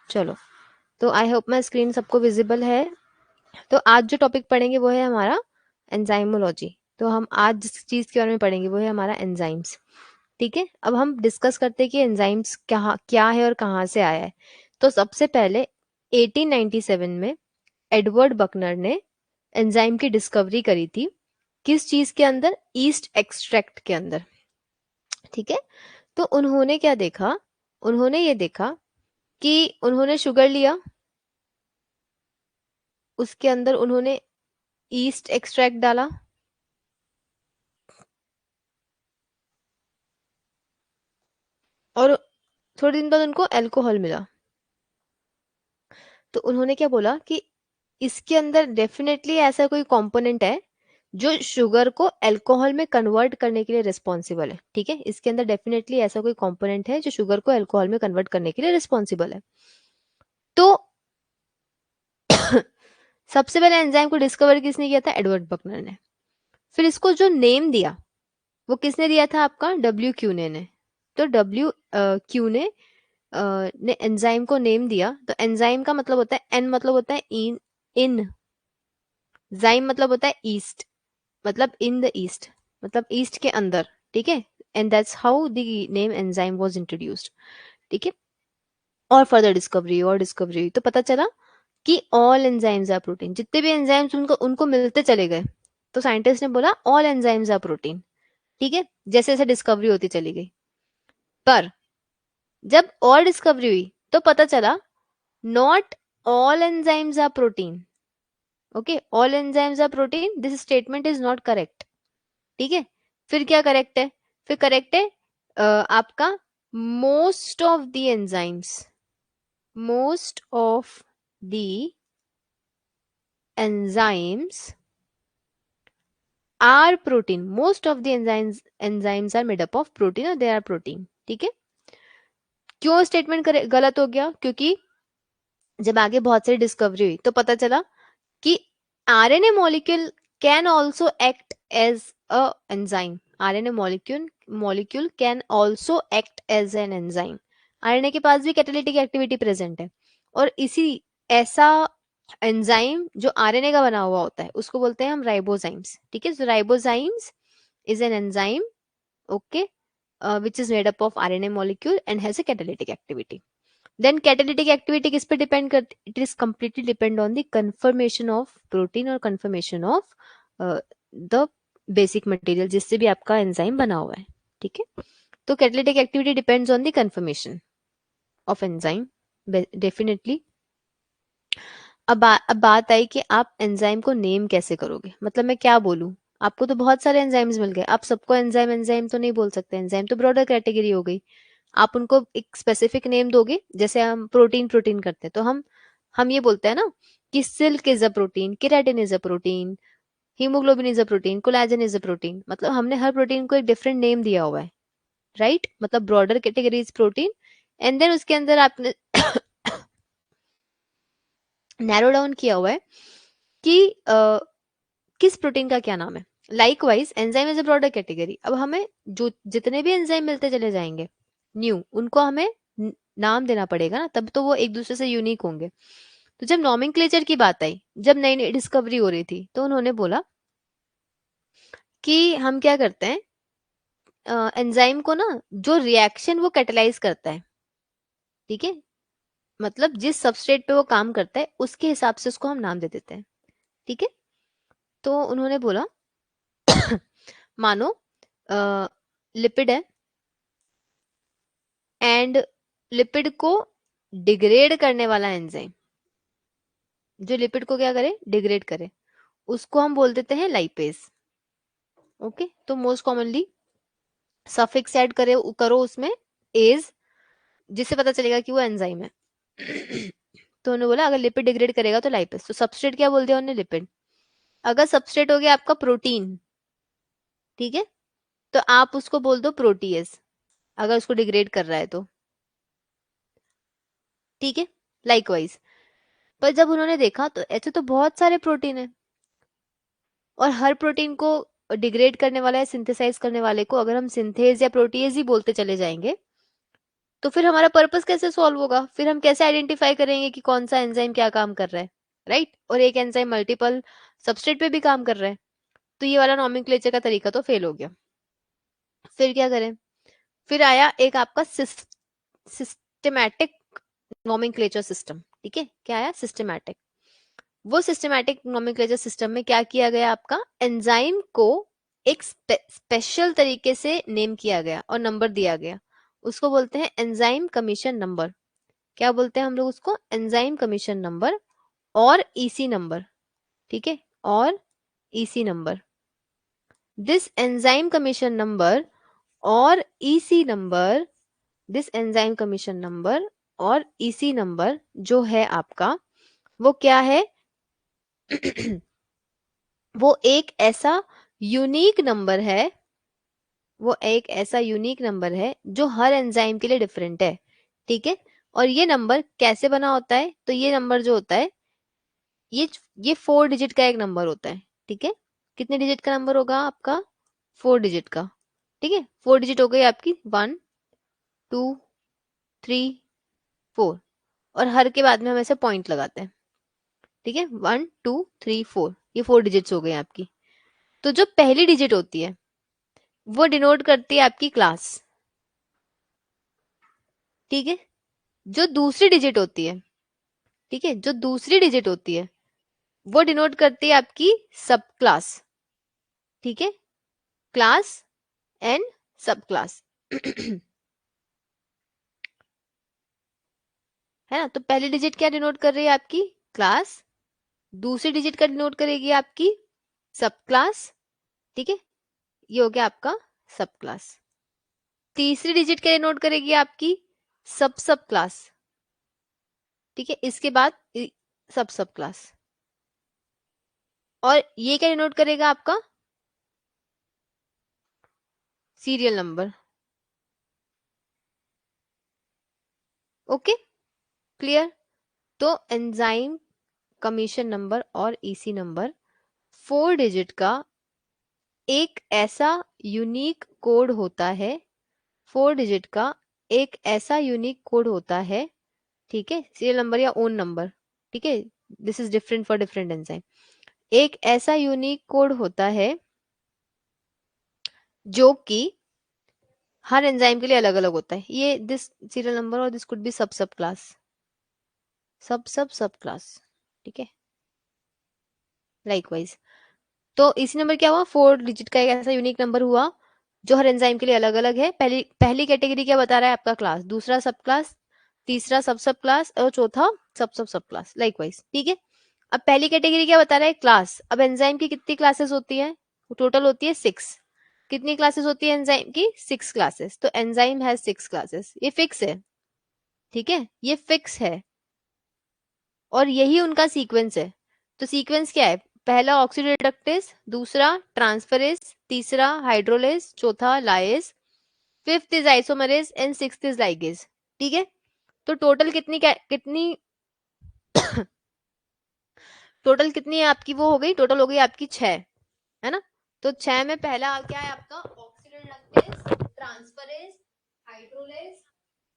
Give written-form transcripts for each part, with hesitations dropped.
चलो, तो I hope my screen सबको विजिबल है। तो आज जो टॉपिक पढ़ेंगे वो है हमारा एंजाइमोलॉजी। तो हम आज जिस चीज के बारे में पढ़ेंगे वो है हमारा एंजाइम्स। ठीक है, अब हम डिस्कस करते हैं कि एंजाइम्स क्या क्या है और कहाँ से आया है। तो सबसे पहले 1897 में एडवर्ड बकनर ने एंजाइम की डिस्कवरी करी थी। किस चीज के अंदर? ईस्ट एक्सट्रैक्ट के अंदर। ठीक है, तो उन्होंने क्या देखा? उन्होंने ये देखा कि उन्होंने शुगर लिया, उसके अंदर उन्होंने ईस्ट एक्सट्रैक्ट डाला, और थोड़े दिन बाद उनको अल्कोहल मिला। तो उन्होंने क्या बोला कि इसके अंदर डेफिनेटली ऐसा कोई कंपोनेंट है जो शुगर को अल्कोहल में कन्वर्ट करने के लिए रिस्पॉन्सिबल है। ठीक है, इसके अंदर डेफिनेटली ऐसा कोई कंपोनेंट है जो शुगर को अल्कोहल में कन्वर्ट करने के लिए रिस्पॉन्सिबल है। तो सबसे पहले एंजाइम को डिस्कवर किसने किया था? एडवर्ड बकनर ने। फिर इसको जो नेम दिया वो किसने दिया था? आपका डब्ल्यू क्यूने ने। तो डब्ल्यू क्यूने ने एंजाइम को नेम दिया। तो एंजाइम का मतलब होता है, एन मतलब होता है इन, जाइम मतलब होता है ईस्ट, मतलब इन द ईस्ट, मतलब ईस्ट के अंदर। ठीक है, and that's how the name enzyme was introduced. ठीक है, और फर्दर डिस्कवरी और डिस्कवरी हुई तो पता चला कि ऑल एंजाइम्स आर प्रोटीन। जितने भी एंजाइम्स उनको उनको मिलते चले गए, तो साइंटिस्ट ने बोला ऑल एंजाइम्स आर प्रोटीन। ठीक है, जैसे जैसे डिस्कवरी होती चली गई। पर जब और डिस्कवरी हुई तो पता चला not all enzymes are protein. Okay, all enzymes are protein, this statement is not correct. ठीक है, फिर क्या करेक्ट है? फिर करेक्ट है आपका most of the enzymes, most of the enzymes are protein, most of the enzymes are made up of protein और they are protein. ठीक है, क्यों स्टेटमेंट गलत हो गया? क्योंकि जब आगे बहुत सारी डिस्कवरी हुई तो पता चला कि RNA molecule can also act as a enzyme. RNA molecule can also act as an enzyme. RNA के पास भी कैटालिटिक एक्टिविटी प्रेजेंट है, और इसी ऐसा एंजाइम जो आरएनए का बना हुआ होता है उसको बोलते हैं हम राइबोजाइम्स। ठीक है, so ribozymes is an enzyme, okay, which is made up of RNA molecule and has a catalytic activity. Then catalytic activity किस पे डिपेंड करती? It is completely depend on the conformation of protein और conformation of the basic material जिससे भी आपका enzyme बना हुआ है। ठीक है, तो catalytic activity depends on the conformation of enzyme definitely. अब बात आई कि आप एंजाइम को नेम कैसे करोगे। मतलब मैं क्या बोलूं? आपको तो बहुत सारे एंजाइम्स मिल गए, आप सबको एंजाइम एंजाइम तो नहीं बोल सकते। एंजाइम तो ब्रॉडर कैटेगरी हो गई। आप उनको एक स्पेसिफिक नेम दोगे, जैसे हम प्रोटीन प्रोटीन करते हैं तो हम ये बोलते हैं ना कि silk is a protein, keratin is a protein, haemoglobin is a protein, collagen is a protein. मतलब हमने हर प्रोटीन को एक डिफरेंट नेम दिया हुआ है, राइट? मतलब broader category is protein, and then उसके अंदर आपने नैरो डाउन किया हुआ है कि किस प्रोटीन का क्या नाम है। Likewise enzyme is a broader category. अब हमें जो जितने भी एंजाइम मिलते चले जाएंगे न्यू, उनको हमें नाम देना पड़ेगा ना, तब तो वो एक दूसरे से यूनिक होंगे। तो जब नॉमेनक्लेचर की बात आई, जब नई नई डिस्कवरी हो रही थी, तो उन्होंने बोला कि हम क्या करते हैं, एंजाइम को ना जो रिएक्शन वो कैटेलाइज करता है, ठीक है, मतलब जिस सबस्ट्रेट पे वो काम करता है उसके हिसाब से उसको हम नाम दे देते हैं। ठीक है, तो उन्होंने बोला मानो लिपिड है, एंड लिपिड को डिग्रेड करने वाला एंजाइम, जो लिपिड को क्या करे? डिग्रेड करे, उसको हम बोल देते हैं लाइपेज। ओके, तो मोस्ट कॉमनली सफिक्स ऐड करे करो उसमें एज, जिससे पता चलेगा कि वो एंजाइम है। तो उन्होंने बोला अगर लिपिड डिग्रेड करेगा तो लाइपेज। तो सबस्ट्रेट क्या बोल दिया उन्होंने? लिपिड। अगर सबस्ट्रेट हो गया आपका प्रोटीन, ठीक है, तो आप उसको बोल दो प्रोटीएज, अगर उसको डिग्रेड कर रहा है तो। ठीक है, लाइकवाइज। पर जब उन्होंने देखा तो ऐसे तो बहुत सारे प्रोटीन है, और हर प्रोटीन को डिग्रेड करने वाला या सिंथेसाइज करने वाले को अगर हम सिंथेज या प्रोटीएज ही बोलते चले जाएंगे तो फिर हमारा पर्पस कैसे सॉल्व होगा, फिर हम कैसे आइडेंटिफाई करेंगे कि कौन सा एंजाइम क्या काम कर रहा है, राइट? और एक एंजाइम मल्टीपल सबस्ट्रेट पे भी काम कर रहा है, तो ये वाला नॉमेनक्लेचर का तरीका तो फेल हो गया। फिर क्या करें? फिर आया एक आपका सिस्टमैटिक नॉमेनक्लेचर सिस्टम। ठीक है, क्या आया? सिस्टमैटिक। वो सिस्टमैटिक नॉमेनक्लेचर सिस्टम में क्या किया गया? आपका एंजाइम को एक स्पेशल तरीके से नेम किया गया और नंबर दिया गया, उसको बोलते हैं एंजाइम कमीशन नंबर। क्या बोलते हैं हम लोग उसको? एंजाइम कमीशन नंबर और ईसी नंबर। ठीक है, और EC number. This enzyme commission number और EC number, this enzyme commission number और ईसी नंबर जो है आपका, वो क्या है? वो एक ऐसा यूनिक नंबर है, वो एक ऐसा यूनिक नंबर है जो हर एंजाइम के लिए डिफरेंट है। ठीक है, और ये नंबर कैसे बना होता है? तो ये नंबर जो होता है, ये ये 4 डिजिट का एक नंबर होता है। ठीक है, कितने डिजिट का नंबर होगा आपका? 4 डिजिट का। ठीक है, 4 डिजिट हो गई आपकी, 1 2 3 4, और हर के बाद में हम ऐसे पॉइंट लगाते हैं। ठीक है, 1 2 3 4, ये 4 डिजिट्स हो गई आपकी। तो जो पहली डिजिट होती है वो डिनोट करती है आपकी क्लास। ठीक है, जो दूसरी डिजिट होती है, ठीक है, जो दूसरी डिजिट होती है वो डिनोट करती है आपकी सब क्लास। ठीक है, क्लास एंड सब क्लास। है ना? तो पहली डिजिट क्या डिनोट कर रही है? आपकी क्लास। दूसरी डिजिट का डिनोट करेगी आपकी सब क्लास। ठीक है, ये हो गया आपका सब क्लास। तीसरी डिजिट क्या डिनोट करेगी? आपकी सब सब क्लास। ठीक है, इसके बाद सब सब क्लास। और ये क्या डिनोट करेगा? आपका सीरियल नंबर। Okay, clear? तो एंजाइम कमीशन नंबर और ईसी नंबर 4 डिजिट का एक ऐसा यूनिक कोड होता है, 4 डिजिट का एक ऐसा यूनिक कोड होता है। ठीक है, सीरियल नंबर या ओन नंबर। ठीक है, this is different for different enzyme. एक ऐसा यूनिक कोड होता है जो कि हर एंजाइम के लिए अलग अलग होता है। ये दिस सीरियल नंबर और दिस कुड बी सब सब क्लास, सब सब सब क्लास। ठीक है, लाइकवाइज। तो इसी नंबर क्या हुआ? 4 डिजिट का एक ऐसा यूनिक नंबर हुआ जो हर एंजाइम के लिए अलग अलग है। पहली पहली कैटेगरी क्या बता रहा है? आपका क्लास, दूसरा सब क्लास, तीसरा सब सब क्लास, और चौथा सब सब सब क्लास, लाइकवाइज। ठीक है, अब पहली कैटेगरी क्या बता रहा है? क्लास। अब एंजाइम की कितनी क्लासेस होती है? टोटल होती है 6। कितनी क्लासेस होती है एंजाइम की? 6 क्लासेस। तो एंजाइम हैज 6 क्लासेस, ये फिक्स है। ठीक है, ये फिक्स है और यही उनका सीक्वेंस है। तो सीक्वेंस क्या है? पहला ऑक्सीडेटिव, दूसरा ट्रांसफरेज, तीसरा हाइड्रोलेज, चौथा lyase, fifth is isomerase and sixth is ligase. ठीक है, तो टोटल कितनी कितनी टोटल कितनी है आपकी? वो हो गई, टोटल हो गई आपकी 6, है ना? तो 6 में पहला क्या है आपका? Oxidative, transferase, hydrolase,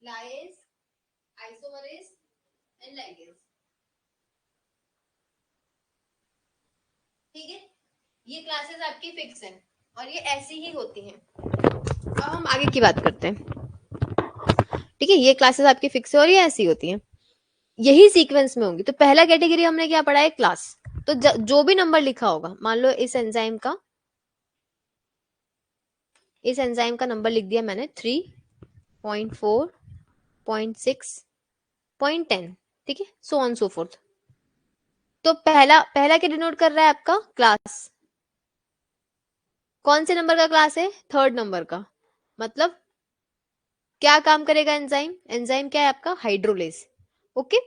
lyase, isomerase and ligase. ठीक है, ये क्लासेस आपकी फिक्स हैं और ये ऐसी ही होती हैं। अब हम आगे की बात करते हैं। ठीक है, ये क्लासेस आपकी फिक्स है और ये ऐसी होती हैं, यही सीक्वेंस में होंगी। तो पहला कैटेगरी हमने क्या पढ़ा है? क्लास। तो जो भी नंबर लिखा होगा, मान लो इस एंजाइम का नंबर लिख दिया मैंने 3.4, 0.6, 0.10। ठीक है, सो ऑन सो फोर्थ। तो पहला पहला क्या डिनोट कर रहा है? आपका क्लास। कौन से नंबर का क्लास है? थर्ड नंबर का। मतलब क्या काम करेगा एंजाइम? एंजाइम क्या है आपका? हाइड्रोलेज। ओके,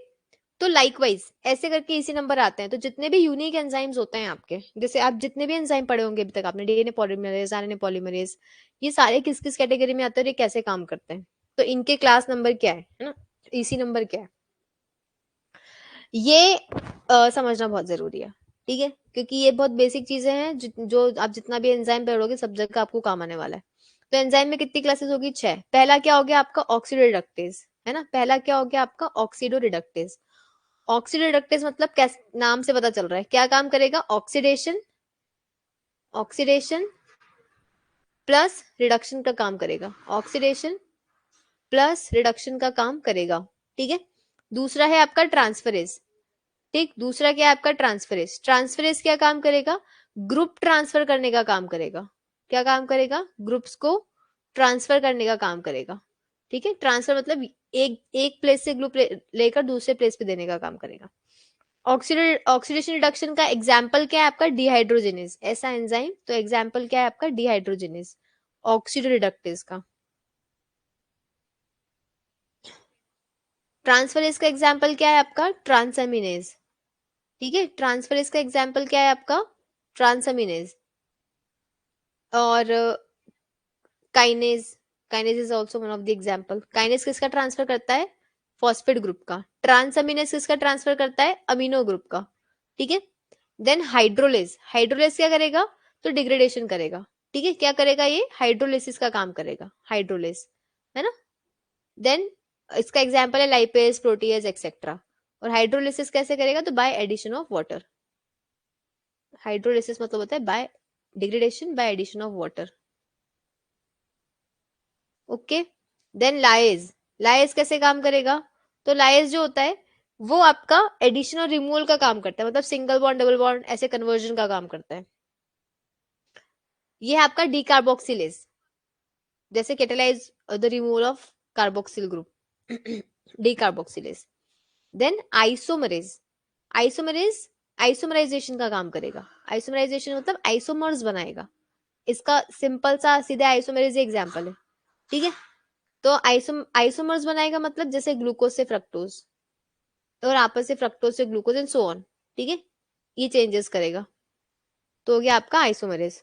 तो लाइकवाइज ऐसे करके इसी नंबर आते हैं। तो जितने भी यूनिक एंजाइम्स होते हैं आपके, जैसे आप जितने भी एंजाइम पढ़े होंगे अभी तक आपने, डीएनए पॉलीमरेज, आरएनए पॉलीमरेज, ये सारे किस किस कैटेगरी में आते हैं और ये कैसे काम करते हैं, तो इनके क्लास नंबर क्या है ना, इसी नंबर क्या है, ये समझना बहुत जरूरी है। ठीक है, क्योंकि ये बहुत बेसिक चीजें हैं जो आप जितना भी एंजाइम पढ़ोगे सब जगह आपको काम आने वाला है। तो एंजाइम में कितनी क्लासेस होगी? 6। पहला क्या हो गया आपका? ऑक्सीडो रिडक्टेज, है ना, पहला क्या हो गया आपका? Oxido reductase. ऑक्सीडो रिडक्टेज मतलब कैसे, नाम से पता चल रहा है क्या काम करेगा? ऑक्सीडेशन, ऑक्सीडेशन प्लस रिडक्शन का काम करेगा, ऑक्सीडेशन प्लस रिडक्शन का काम करेगा, ठीक है। दूसरा है आपका ट्रांसफरेज, ठीक, दूसरा क्या है आपका? ट्रांसफरेज। ट्रांसफरेज क्या काम करेगा? ग्रुप ट्रांसफर करने का काम करेगा। क्या काम करेगा? ग्रुप्स को ट्रांसफर करने का काम करेगा, ठीक है। ट्रांसफर मतलब एक एक प्लेस से ग्रुप लेकर दूसरे प्लेस पे देने का काम करेगा। ऑक्सीडेशन रिडक्शन का एग्जाम्पल क्या है आपका? डिहाइड्रोजिनेज, ऐसा एंजाइम। तो एग्जाम्पल क्या है आपका? डिहाइड्रोजिनेज, ऑक्सीडो रिडक्टेज का। ट्रांसफरेज का एग्जाम्पल क्या है आपका? ट्रांसएमिनेज, ठीक है। ट्रांसफरेज का एग्जाम्पल क्या है आपका? ट्रांसएमिनेज। और kinase, kinase is also one of the example. Kinase किसका ट्रांसफर करता है? फॉस्फेट ग्रुप का। ट्रांसएमिनेज किसका ट्रांसफर करता है? अमीनो ग्रुप का, ठीक है। देन हाइड्रोलेज, हाइड्रोलेज क्या करेगा? तो डिग्रेडेशन करेगा, ठीक है। क्या करेगा ये? हाइड्रोलिसिस का काम करेगा, हाइड्रोलेज, है ना। देन इसका एग्जाम्पल है लाइपेज, प्रोटीएज एक्सेट्रा। और हाइड्रोलिसिस कैसे करेगा? तो by addition of water. Hydrolysis मतलब होता है by degradation by addition of water, okay. Then lyase, lyase कैसे काम करेगा? तो लाइज जो होता है वो आपका एडिशन और रिमूवल का काम करता है, मतलब सिंगल बॉन्ड डबल बॉन्ड ऐसे कन्वर्जन का काम करता है। ये है आपका डीकार्बोक्सिलेज, जैसे catalyse the removal of carboxyl group, decarboxylase. Then isomerase, isomerase isomerisation का काम करेगा। आइसोमराइजेशन मतलब आइसोमर्स बनाएगा। इसका सिंपल सा सीधे आइसोमरेज एग्जांपल है, ठीक है। तो आइसोमर्स बनाएगा मतलब जैसे ग्लूकोज से फ्रक्टोज, और आपस से फ्रक्टोज से ग्लूकोज एंड सो ऑन, ठीक है। ये चेंजेस करेगा, तो हो गया आपका आइसोमरेज।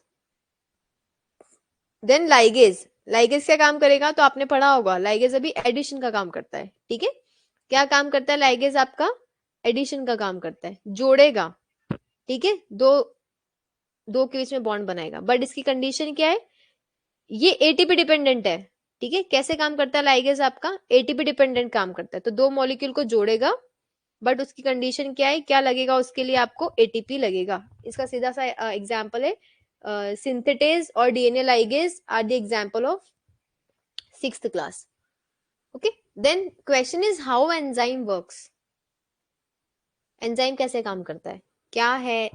देन लाइगेज, लाइगेज क्या काम करेगा? तो आपने पढ़ा होगा, लाइगेज अभी एडिशन का काम करता है, ठीक है। क्या काम करता है लाइगेज आपका? एडिशन का काम करता है, जोड़ेगा, ठीक है। दो दो के बीच में बॉन्ड बनाएगा, बट इसकी कंडीशन क्या है? ये एटीपी डिपेंडेंट है, ठीक है। कैसे काम करता है लाइगेज आपका? एटीपी डिपेंडेंट काम करता है। तो दो मॉलिक्यूल को जोड़ेगा, बट उसकी कंडीशन क्या है? क्या लगेगा उसके लिए? आपको एटीपी लगेगा। इसका सीधा सा एग्जांपल है सिंथेटेज और DNA ligase are the example of 6th class, okay. Then question is how enzyme works. Enzyme कैसे काम करता है? क्या है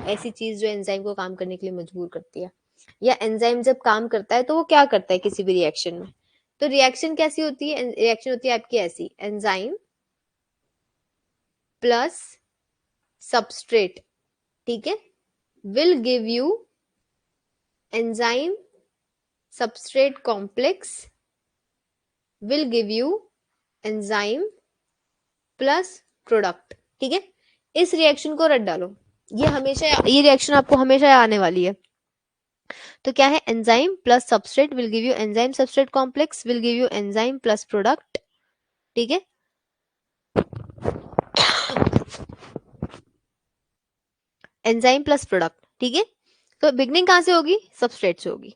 ऐसी चीज जो एंजाइम को काम करने के लिए मजबूर करती है? या एंजाइम जब काम करता है तो वो क्या करता है किसी भी रिएक्शन में? तो रिएक्शन कैसी होती है? रिएक्शन होती है आपकी ऐसी, एंजाइम प्लस सबस्ट्रेट, ठीक है, will give you enzyme substrate complex will give you enzyme plus product, ठीक है। इस रिएक्शन को रट डालो, ये हमेशा, ये रिएक्शन आपको हमेशा आने वाली है। तो क्या है? Enzyme plus substrate will give you enzyme substrate complex will give you enzyme plus product, ठीक है। एंजाइम प्लस प्रोडक्ट, ठीक है। तो बिगनिंग कहां से होगी? सबस्ट्रेट से होगी,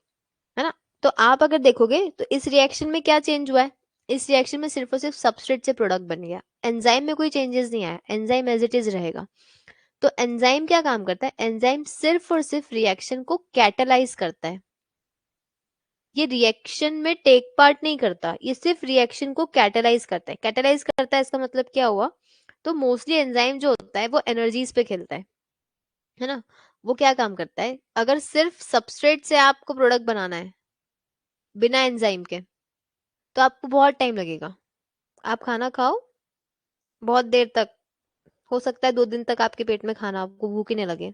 है ना। तो आप अगर देखोगे तो इस रिएक्शन में क्या चेंज हुआ है? इस रिएक्शन में सिर्फ और सिर्फ सबस्ट्रेट से प्रोडक्ट बन गया, एंजाइम में कोई चेंजेस नहीं आया, एंजाइम एज इट इज रहेगा। तो एंजाइम क्या काम करता है? एंजाइम सिर्फ और सिर्फ रिएक्शन को कैटेलाइज करता है, ये रिएक्शन में टेक पार्ट नहीं करता, ये सिर्फ रिएक्शन को कैटेलाइज करता है। कैटेलाइज करता है इसका मतलब क्या हुआ? तो मोस्टली एंजाइम जो होता है वो एनर्जीज पे खेलता है ना। वो क्या काम करता है? अगर सिर्फ सबस्ट्रेट से आपको प्रोडक्ट बनाना है बिना एंजाइम के, तो आपको बहुत टाइम लगेगा। आप खाना खाओ बहुत देर तक, हो सकता है 2 दिन तक आपके पेट में खाना आपको भूख ही नहीं लगे।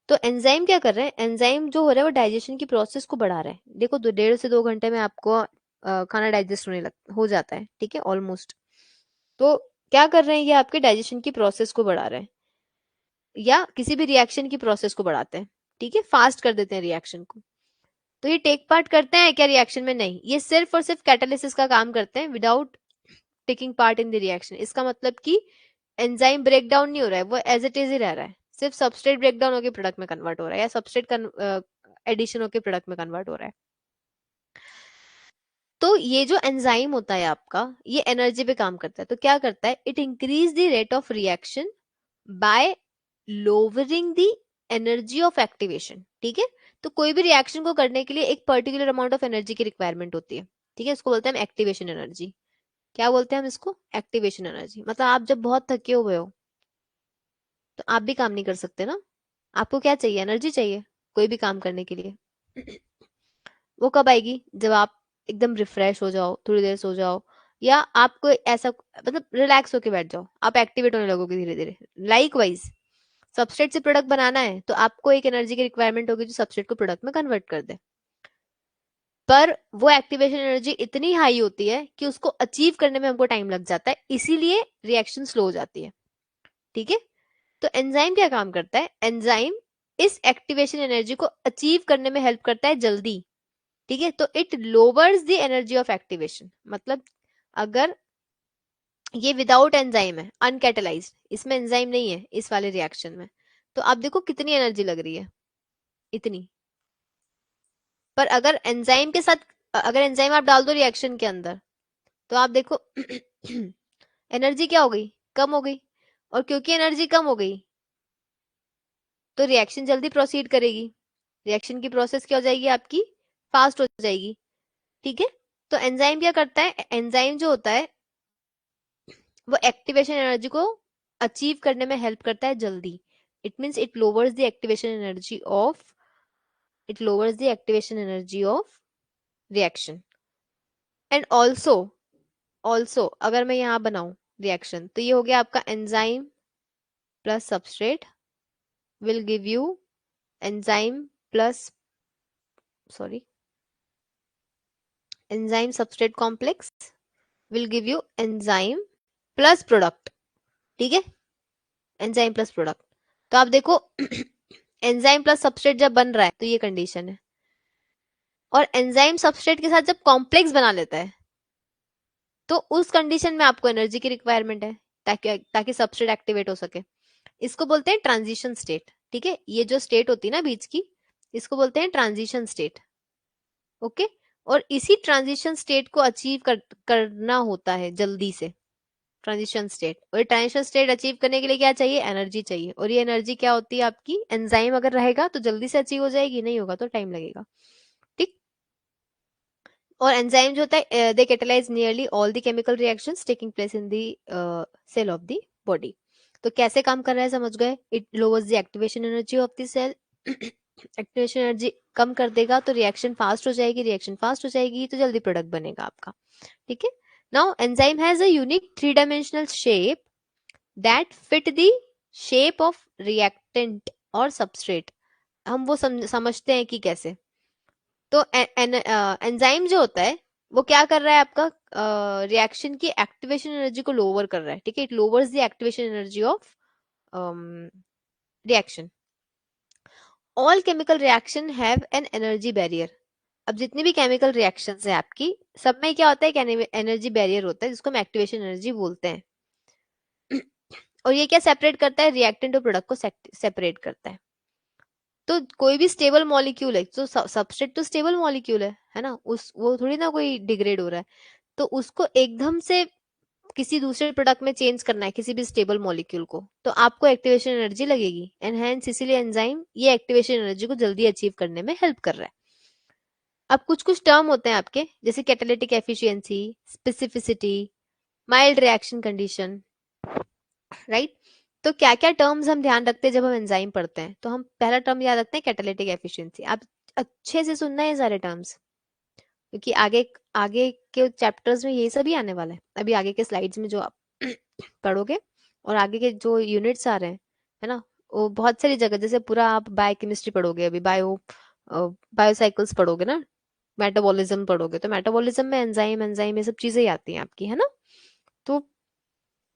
तो एंजाइम क्या कर रहे हैं? एंजाइम जो हो रहा है वो डाइजेशन की प्रोसेस को बढ़ा रहा है। देखो 1.5 से 2 घंटे में आपको खाना डाइजेस्ट होने लग हो जाता है, ठीक है, ऑलमोस्ट। तो क्या कर रहे हैं? ये आपके डाइजेशन की प्रोसेस को बढ़ा रहे हैं, या किसी भी रिएक्शन की प्रोसेस को बढ़ाते हैं, ठीक है, फास्ट कर देते हैं रिएक्शन को। तो ये टेक पार्ट करते हैं क्या रिएक्शन में? नहीं, ये सिर्फ और सिर्फ कैटालिसिस का काम करते हैं without taking part in the reaction. इसका मतलब कि एंजाइम ब्रेक डाउन नहीं हो रहा है, वो एज इट इज ही रह रहा है। सिर्फ सबस्ट्रेट ब्रेक डाउन होकर प्रोडक्ट में कन्वर्ट हो रहा है, या सबस्ट्रेट एडिशन होकर प्रोडक्ट में कन्वर्ट हो रहा है। तो ये जो एंजाइम होता है आपका, ये एनर्जी पे काम करता है। तो क्या करता है, it increase the rate of reaction by lowering the energy of activation. ठीक है, तो कोई भी रिएक्शन को करने के लिए एक पर्टिकुलर अमाउंट ऑफ एनर्जी की रिक्वायरमेंट होती है। ठीक है, इसको बोलते हैं हम एक्टिवेशन एनर्जी। क्या बोलते हैं हम इसको, एक्टिवेशन एनर्जी। मतलब आप जब बहुत थके हुए हो तो आप भी काम नहीं कर सकते ना, आपको क्या चाहिए, एनर्जी चाहिए कोई भी काम करने के लिए। वो कब आएगी, जब आप एकदम रिफ्रेश हो जाओ, थोड़ी देर सो जाओ, या आपको ऐसा मतलब रिलैक्स होके बैठ जाओ, आप एक्टिवेट होने लगोगे धीरे धीरे। लाइक वाइज सबस्ट्रेट से प्रोडक्ट बनाना है तो आपको एक एनर्जी की रिक्वायरमेंट होगी जो सबस्ट्रेट को प्रोडक्ट में कन्वर्ट कर दे। पर वो एक्टिवेशन एनर्जी इतनी हाई होती है कि उसको अचीव करने में हमको टाइम लग जाता है, इसीलिए रिएक्शन स्लो हो जाती है। ठीक है, तो एंजाइम क्या काम करता है, एंजाइम इस एक्टिवेशन एनर्जी को अचीव करने में हेल्प करता है जल्दी। ठीक है, तो it louvers the energy of activation. मतलब अगर ये विदाउट एंजाइम है, अनकैटलाइज्ड, इसमें एंजाइम नहीं है इस वाले रिएक्शन में, तो आप देखो कितनी एनर्जी लग रही है, इतनी। पर अगर एंजाइम के साथ, अगर एंजाइम आप डाल दो रिएक्शन के अंदर, तो आप देखो एनर्जी क्या हो गई, कम हो गई। और क्योंकि एनर्जी कम हो गई तो रिएक्शन जल्दी प्रोसीड करेगी, रिएक्शन की प्रोसेस क्या हो जाएगी आपकी, फास्ट हो जाएगी। ठीक है, तो एंजाइम क्या करता है, एंजाइम जो होता है वो एक्टिवेशन एनर्जी को अचीव करने में हेल्प करता है जल्दी। It means it lowers the activation energy of, it lowers the activation energy of reaction. And also, also अगर मैं यहाँ बनाऊं रिएक्शन, तो ये हो गया आपका enzyme plus substrate will give you enzyme plus, sorry, enzyme substrate complex will give you enzyme plus product. ठीक है, एंजाइम प्लस प्रोडक्ट। तो आप देखो एंजाइम प्लस सबस्ट्रेट जब बन रहा है तो ये कंडीशन है, और एंजाइम सबस्ट्रेट के साथ जब कॉम्प्लेक्स बना लेता है तो उस कंडीशन में आपको एनर्जी की रिक्वायरमेंट है, ताकि ताकि सबस्ट्रेट एक्टिवेट हो सके। इसको बोलते हैं ट्रांजिशन स्टेट। ठीक है, ये जो स्टेट होती है ना बीच की, इसको बोलते हैं ट्रांजिशन स्टेट। ओके, और इसी ट्रांजिशन स्टेट को अचीव करना होता है जल्दी से, ट्रांजिशन स्टेट। और ट्रांजिशन स्टेट अचीव करने के लिए क्या चाहिए, एनर्जी चाहिए। और ये एनर्जी क्या होती है आपकी, एंजाइम अगर रहेगा तो जल्दी से अचीव हो जाएगी, नहीं होगा तो टाइम लगेगा। ठीक, और एंजाइम जो होता है they catalyse nearly all the chemical reactions taking place in the cell of the body. तो कैसे काम कर रहा है समझ गए, it lowers the activation energy of the cell. Activation energy कम कर देगा तो रिएक्शन फास्ट हो जाएगी, रिएक्शन फास्ट हो जाएगी तो जल्दी प्रोडक्ट बनेगा आपका। ठीक है, now enzyme has a unique 3 dimensional shape that fit the shape of reactant और सबस्ट्रेट। हम वो समझते हैं कि कैसे। तो एंजाइम जो होता है वो क्या कर रहा है आपका, रिएक्शन की एक्टिवेशन एनर्जी को लोअर कर रहा है। ठीक है, it lowers the activation energy of reaction. All chemical reaction have an energy barrier. अब जितनी भी केमिकल रिएक्शंस है आपकी, सब में क्या होता है, एनर्जी बैरियर होता है जिसको हम एक्टिवेशन एनर्जी बोलते हैं। और ये क्या सेपरेट करता है, रिएक्टेंट और प्रोडक्ट को सेपरेट करता है। तो कोई भी स्टेबल मॉलिक्यूल है, तो सबस्ट्रेट तो स्टेबल मॉलिक्यूल है ना, उस वो थोड़ी ना कोई डिग्रेड हो रहा है, तो उसको एकदम से किसी दूसरे प्रोडक्ट में चेंज करना है, किसी भी स्टेबल मॉलिक्यूल को, तो आपको एक्टिवेशन एनर्जी लगेगी। एनहेंस इसीलिए एंजाइम ये एक्टिवेशन एनर्जी को जल्दी अचीव करने में हेल्प कर रहा है। अब कुछ कुछ टर्म होते हैं आपके, जैसे catalytic efficiency, specificity, mild reaction condition, right. तो क्या क्या टर्म्स हम ध्यान रखते हैं जब हम एंजाइम पढ़ते हैं, तो हम पहला टर्म याद रखते हैं कैटालिटिक एफिशिएंसी। आप अच्छे से सुनना है सारे टर्म्स, क्योंकि आगे आगे के चैप्टर्स में ये सभी आने वाला है। अभी आगे के स्लाइड्स में जो आप पढ़ोगे और आगे के जो यूनिट्स आ रहे हैं, है ना, वो बहुत सारी जगह, जैसे पूरा आप बायोकेमिस्ट्री पढ़ोगे, अभी बायोसाइकिल्स पढ़ोगे ना, मेटाबॉलिज्म पढ़ोगे, तो मेटाबॉलिज्म में एंजाइम एंजाइम ये सब चीजें ही आती हैं आपकी, है ना। तो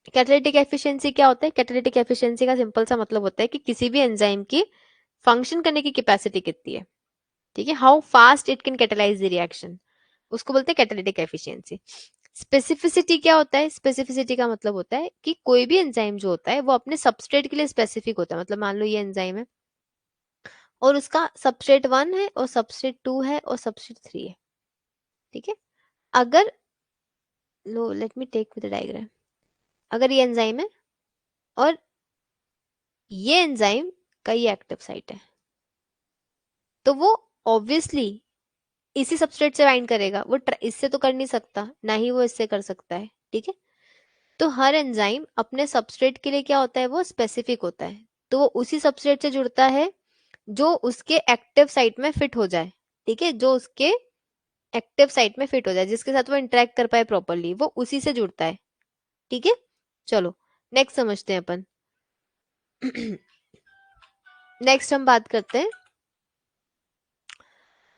कैटालिटिक एफिशिएंसी क्या होता है, कैटालिटिक एफिशिएंसी का सिंपल सा मतलब होता है कि किसी भी एंजाइम की फंक्शन करने की कैपेसिटी कितनी है। ठीक है, how fast it can catalyse the reaction, उसको बोलते हैं कैटालिटिक एफिशिएंसी। स्पेसिफिसिटी क्या होता है, स्पेसिफिसिटी का मतलब होता है कि कोई भी एंजाइम जो होता है वो अपने सबस्ट्रेट के लिए स्पेसिफिक होता है। मतलब मान लो ये एंजाइम है और उसका सबस्ट्रेट 1 है और सबस्ट्रेट 2 है और सबस्ट्रेट 3 है। ठीक है, अगर लो let me take with the diagram, अगर ये एंजाइम है और ये एंजाइम का ये एक्टिव साइट है, तो वो ऑब्वियसली इसी सबस्ट्रेट से बाइंड करेगा, वो इससे तो कर नहीं सकता, ना ही वो इससे कर सकता है, ठीक है। तो हर एंजाइम अपने सबस्ट्रेट के लिए क्या होता है, वो स्पेसिफिक होता है, तो वो उसी सबस्ट्रेट से जुड़ता है जो उसके एक्टिव साइट में फिट हो जाए, ठीक है, जो उसके एक्टिव साइट में फिट हो जाए, जिसके साथ वो इंटरेक्ट कर पाए प्रॉपरली, वो उसी से जुड़ता है, ठीक है। चलो नेक्स्ट समझते हैं अपन। नेक्स्ट हम बात करते हैं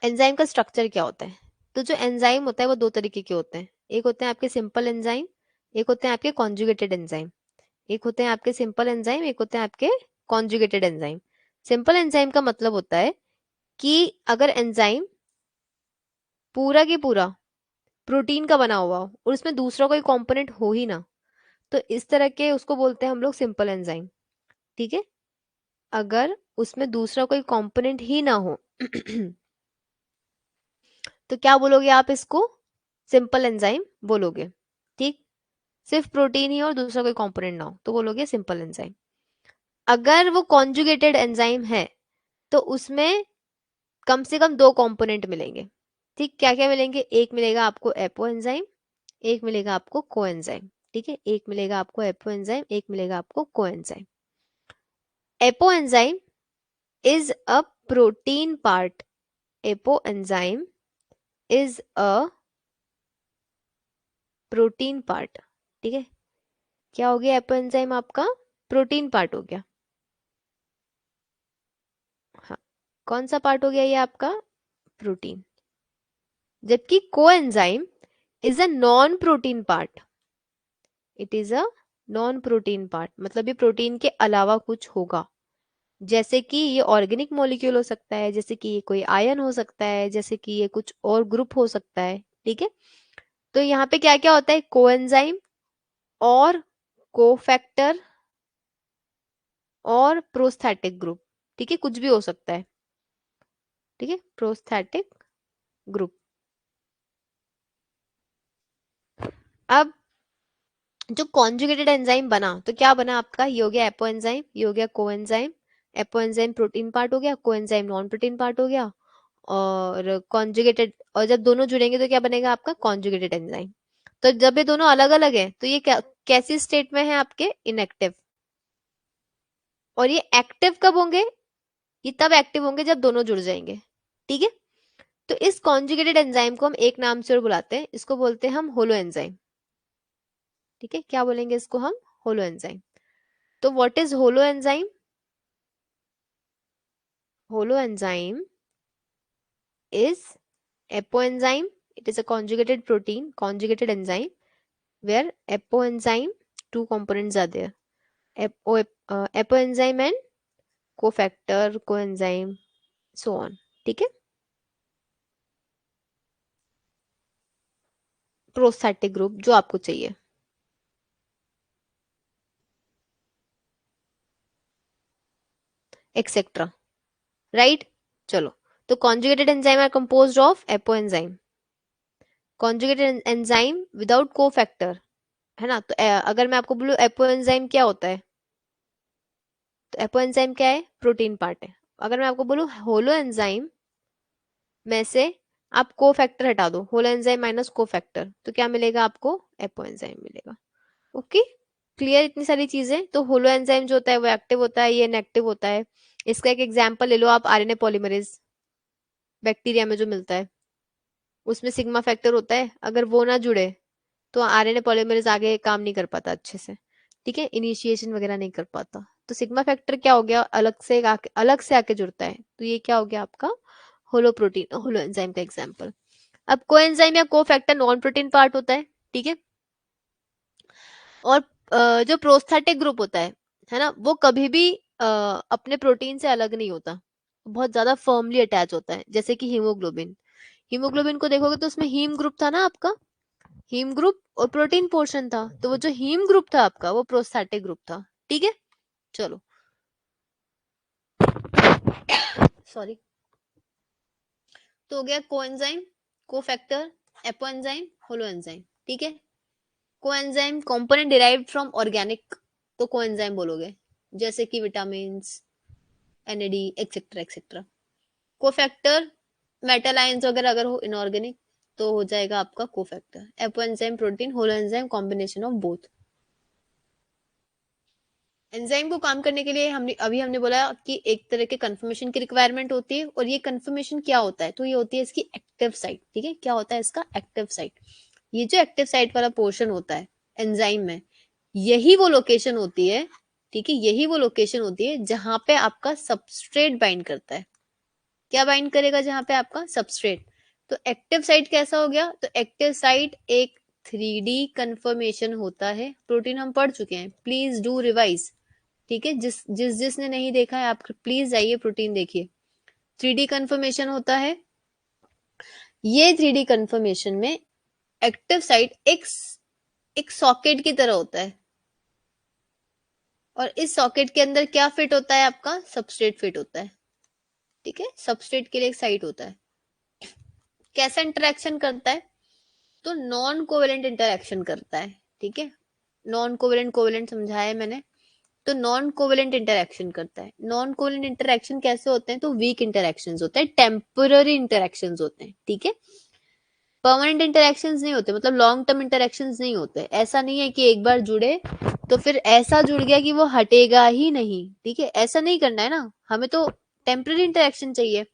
एंजाइम का स्ट्रक्चर क्या होता है। तो जो एंजाइम होता है वो दो तरीके के होते हैं, एक होते हैं आपके सिंपल एंजाइम, एक होते हैं आपके कॉन्जुगेटेड एंजाइम। एक होते हैं आपके सिंपल एंजाइम, एक होते हैं आपके कॉन्जुगेटेड एंजाइम। सिंपल एंजाइम का मतलब होता है कि अगर एंजाइम पूरा की पूरा प्रोटीन का बना हुआ हो और उसमें दूसरा कोई कंपोनेंट हो ही ना, तो इस तरह के उसको बोलते हैं हम लोग सिंपल एंजाइम, ठीक है। अगर उसमें दूसरा कोई कंपोनेंट ही ना हो तो क्या बोलोगे आप, इसको सिंपल एंजाइम बोलोगे, ठीक। सिर्फ प्रोटीन ही और दूसरा कोई कंपोनेंट ना हो तो बोलोगे सिंपल एंजाइम। अगर वो कॉन्जुगेटेड एंजाइम है तो उसमें कम से कम दो कंपोनेंट मिलेंगे, ठीक। क्या क्या मिलेंगे, एक मिलेगा आपको एपो एंजाइम, एक मिलेगा आपको को एंजाइम, ठीक है। एक मिलेगा आपको एपो एंजाइम, एक मिलेगा आपको को enzyme. Apo enzyme is a protein part. Apoenzyme is a protein part, ठीक है। क्या हो गया, एपोएंजाइम आपका प्रोटीन पार्ट हो गया, हाँ। कौन सा पार्ट हो गया ये आपका, प्रोटीन। जबकि coenzyme is a non protein part, it is a non protein part, मतलब ये प्रोटीन के अलावा कुछ होगा, जैसे कि ये ऑर्गेनिक मॉलिक्यूल हो सकता है, जैसे कि ये कोई आयन हो सकता है, जैसे कि ये कुछ और ग्रुप हो सकता है, ठीक है। तो यहाँ पे क्या क्या होता है, कोएंजाइम और कोफैक्टर और प्रोस्थेटिक ग्रुप, ठीक है, कुछ भी हो सकता है, ठीक है, प्रोस्थेटिक ग्रुप। अब जो कॉन्जुगेटेड एंजाइम बना तो क्या बना आपका, ये हो गया एपो एंजाइम, ये हो गया coenzyme. Apo enzyme protein part हो गया, कोएंजाइम नॉन प्रोटीन पार्ट हो गया, और कॉन्जुगेटेड, और जब दोनों जुड़ेंगे तो क्या बनेगा आपका कॉन्जुगेटेड एंजाइम। तो जब ये दोनों अलग अलग है तो ये क्या, कैसी स्टेट में है आपके, इनएक्टिव। और ये एक्टिव कब होंगे, ये तब एक्टिव होंगे जब दोनों जुड़ जाएंगे, ठीक है। तो इस कॉन्जुगेटेड एंजाइम को हम एक नाम से और बुलाते हैं, इसको बोलते हैं हम होलो एंजाइम, ठीक है। क्या बोलेंगे इसको हम, होलो एंजाइम। तो what is holo enzyme, holo enzyme is apoenzyme, it is a conjugated protein, conjugated enzyme where apoenzyme, two components are there, apoenzyme and cofactor, coenzyme, so on, ठीक है। Prosthetic group जो आपको चाहिए, etcetera, right. चलो, तो conjugated enzyme are composed of apoenzyme, conjugated enzyme without cofactor, है ना। तो अगर मैं आपको बोलूं एपोएंजाइम क्या होता है, तो एपोएंजाइम क्या है, प्रोटीन पार्ट है। अगर मैं आपको बोलूं होलो एंजाइम में से आप कोफैक्टर हटा दो, होलो एंजाइम माइनस कोफैक्टर, तो क्या मिलेगा आपको, एपोएंजाइम मिलेगा। ओके, क्लियर इतनी सारी चीजें। तो होलो एंजाइम जो होता है वो एक्टिव होता है, ये इनएक्टिव होता है। इसका एक एग्जांपल ले लो आप, आरएनए पॉलीमरेज बैक्टीरिया में जो मिलता है, उसमें सिग्मा फैक्टर होता है, अगर वो ना जुड़े तो आरएनए पॉलीमरेज आगे काम नहीं कर पाता अच्छे से, ठीक है, इनिशिएशन वगैरह नहीं कर पाता। तो सिग्मा फैक्टर क्या हो गया, अलग से आके जुड़ता है, तो ये क्या हो गया आपका होलो प्रोटीन, होलो एंजाइम का एग्जांपल। अब कोएंजाइम या कोफैक्टर नॉन प्रोटीन पार्ट होता है, ठीक है। और जो प्रोस्थेटिक ग्रुप होता है ना, वो कभी भी अपने प्रोटीन से अलग नहीं होता, बहुत ज्यादा फर्मली अटैच होता है, जैसे कि हीमोग्लोबिन। हीमोग्लोबिन को देखोगे तो उसमें हीम ग्रुप था ना आपका, हीम ग्रुप और प्रोटीन पोर्शन था, तो वो जो हीम ग्रुप था आपका वो प्रोस्थेटिक ग्रुप था, ठीक है। चलो, सॉरी। तो हो गया कोएंजाइम, कोफैक्टर, एपोएंजाइम, होलोएंजाइम, ठीक है। Coenzyme component derived from organic, तो कोएंजाइम बोलोगे, जैसे कि vitamin, NAD etcetera etcetera. Cofactor, metal ions वगैरह अगर हो इनऑर्गेनिक तो हो जाएगा आपका cofactor. Apoenzyme protein, holoenzyme combination of both. Enzyme को काम करने के लिए हमने बोला कि एक तरह के कंफर्मेशन की रिक्वायरमेंट होती है, और ये कंफर्मेशन क्या होता है, तो ये होती है इसकी एक्टिव साइट, ठीक है। क्या होता है इसका एक्टिव साइट? ये जो एक्टिव साइट वाला पोर्शन होता है एंजाइम में, यही वो लोकेशन होती है, ठीक है, यही वो लोकेशन होती है जहां पे आपका सबस्ट्रेट बाइंड करता है। क्या बाइंड करेगा? जहां पे आपका सबस्ट्रेट। तो एक्टिव साइट कैसा हो गया? तो एक्टिव साइट एक 3D कंफर्मेशन होता है। प्रोटीन हम पढ़ चुके हैं, प्लीज डू रिवाइज, ठीक है। जिसने नहीं देखा है आप प्लीज जाइए प्रोटीन देखिए। 3D कंफर्मेशन होता है। ये 3D कंफर्मेशन में एक्टिव साइट एक सॉकेट की तरह होता है, और इस सॉकेट के अंदर क्या फिट होता है? आपका सबस्ट्रेट फिट होता है, ठीक है। सबस्ट्रेट के लिए एक साइट होता है। कैसा इंटरेक्शन करता है? तो नॉन कोवेलेंट इंटरेक्शन करता है, ठीक है। नॉन कोवेलेंट कोवेलेंट समझाया है मैंने। तो नॉन कोवेलेंट इंटरेक्शन करता है। नॉन कोवेलेंट इंटरेक्शन कैसे होते हैं? तो वीक इंटरेक्शंस होते हैं, टेम्पररी इंटरेक्शंस होते हैं, ठीक है। परमानेंट इंटरेक्शंस नहीं होते, मतलब लॉन्ग टर्म इंटरेक्शंस नहीं होते। ऐसा नहीं है कि एक बार जुड़े तो फिर ऐसा जुड़ गया कि वो हटेगा ही नहीं, ठीक है। ऐसा नहीं करना है ना, हमें तो टेम्पररी इंटरेक्शन चाहिए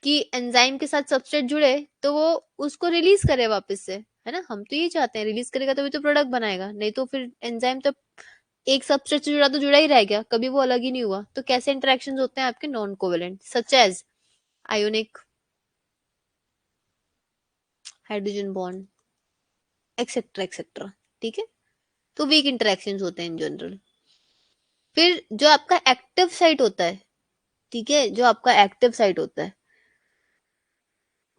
कि एंजाइम के साथ सबस्ट्रेट जुड़े तो वो उसको रिलीज करे वापस से, है ना। हम तो ये चाहते हैं, रिलीज करेगा तभी तो प्रोडक्ट बनाएगा, नहीं तो फिर एंजाइम तो एक सबस्ट्रेट से जुड़ा तो जुड़ा ही रह गया, कभी वो अलग ही नहीं हुआ। तो कैसे इंटरेक्शंस होते हैं आपके? Non covalent, such as ionic, hydrogen bond, etcetera etcetera, ठीक है। तो वीक इंटरेक्शंस होते हैं इन जनरल। फिर जो आपका एक्टिव साइट होता है, ठीक है, जो आपका एक्टिव साइट होता है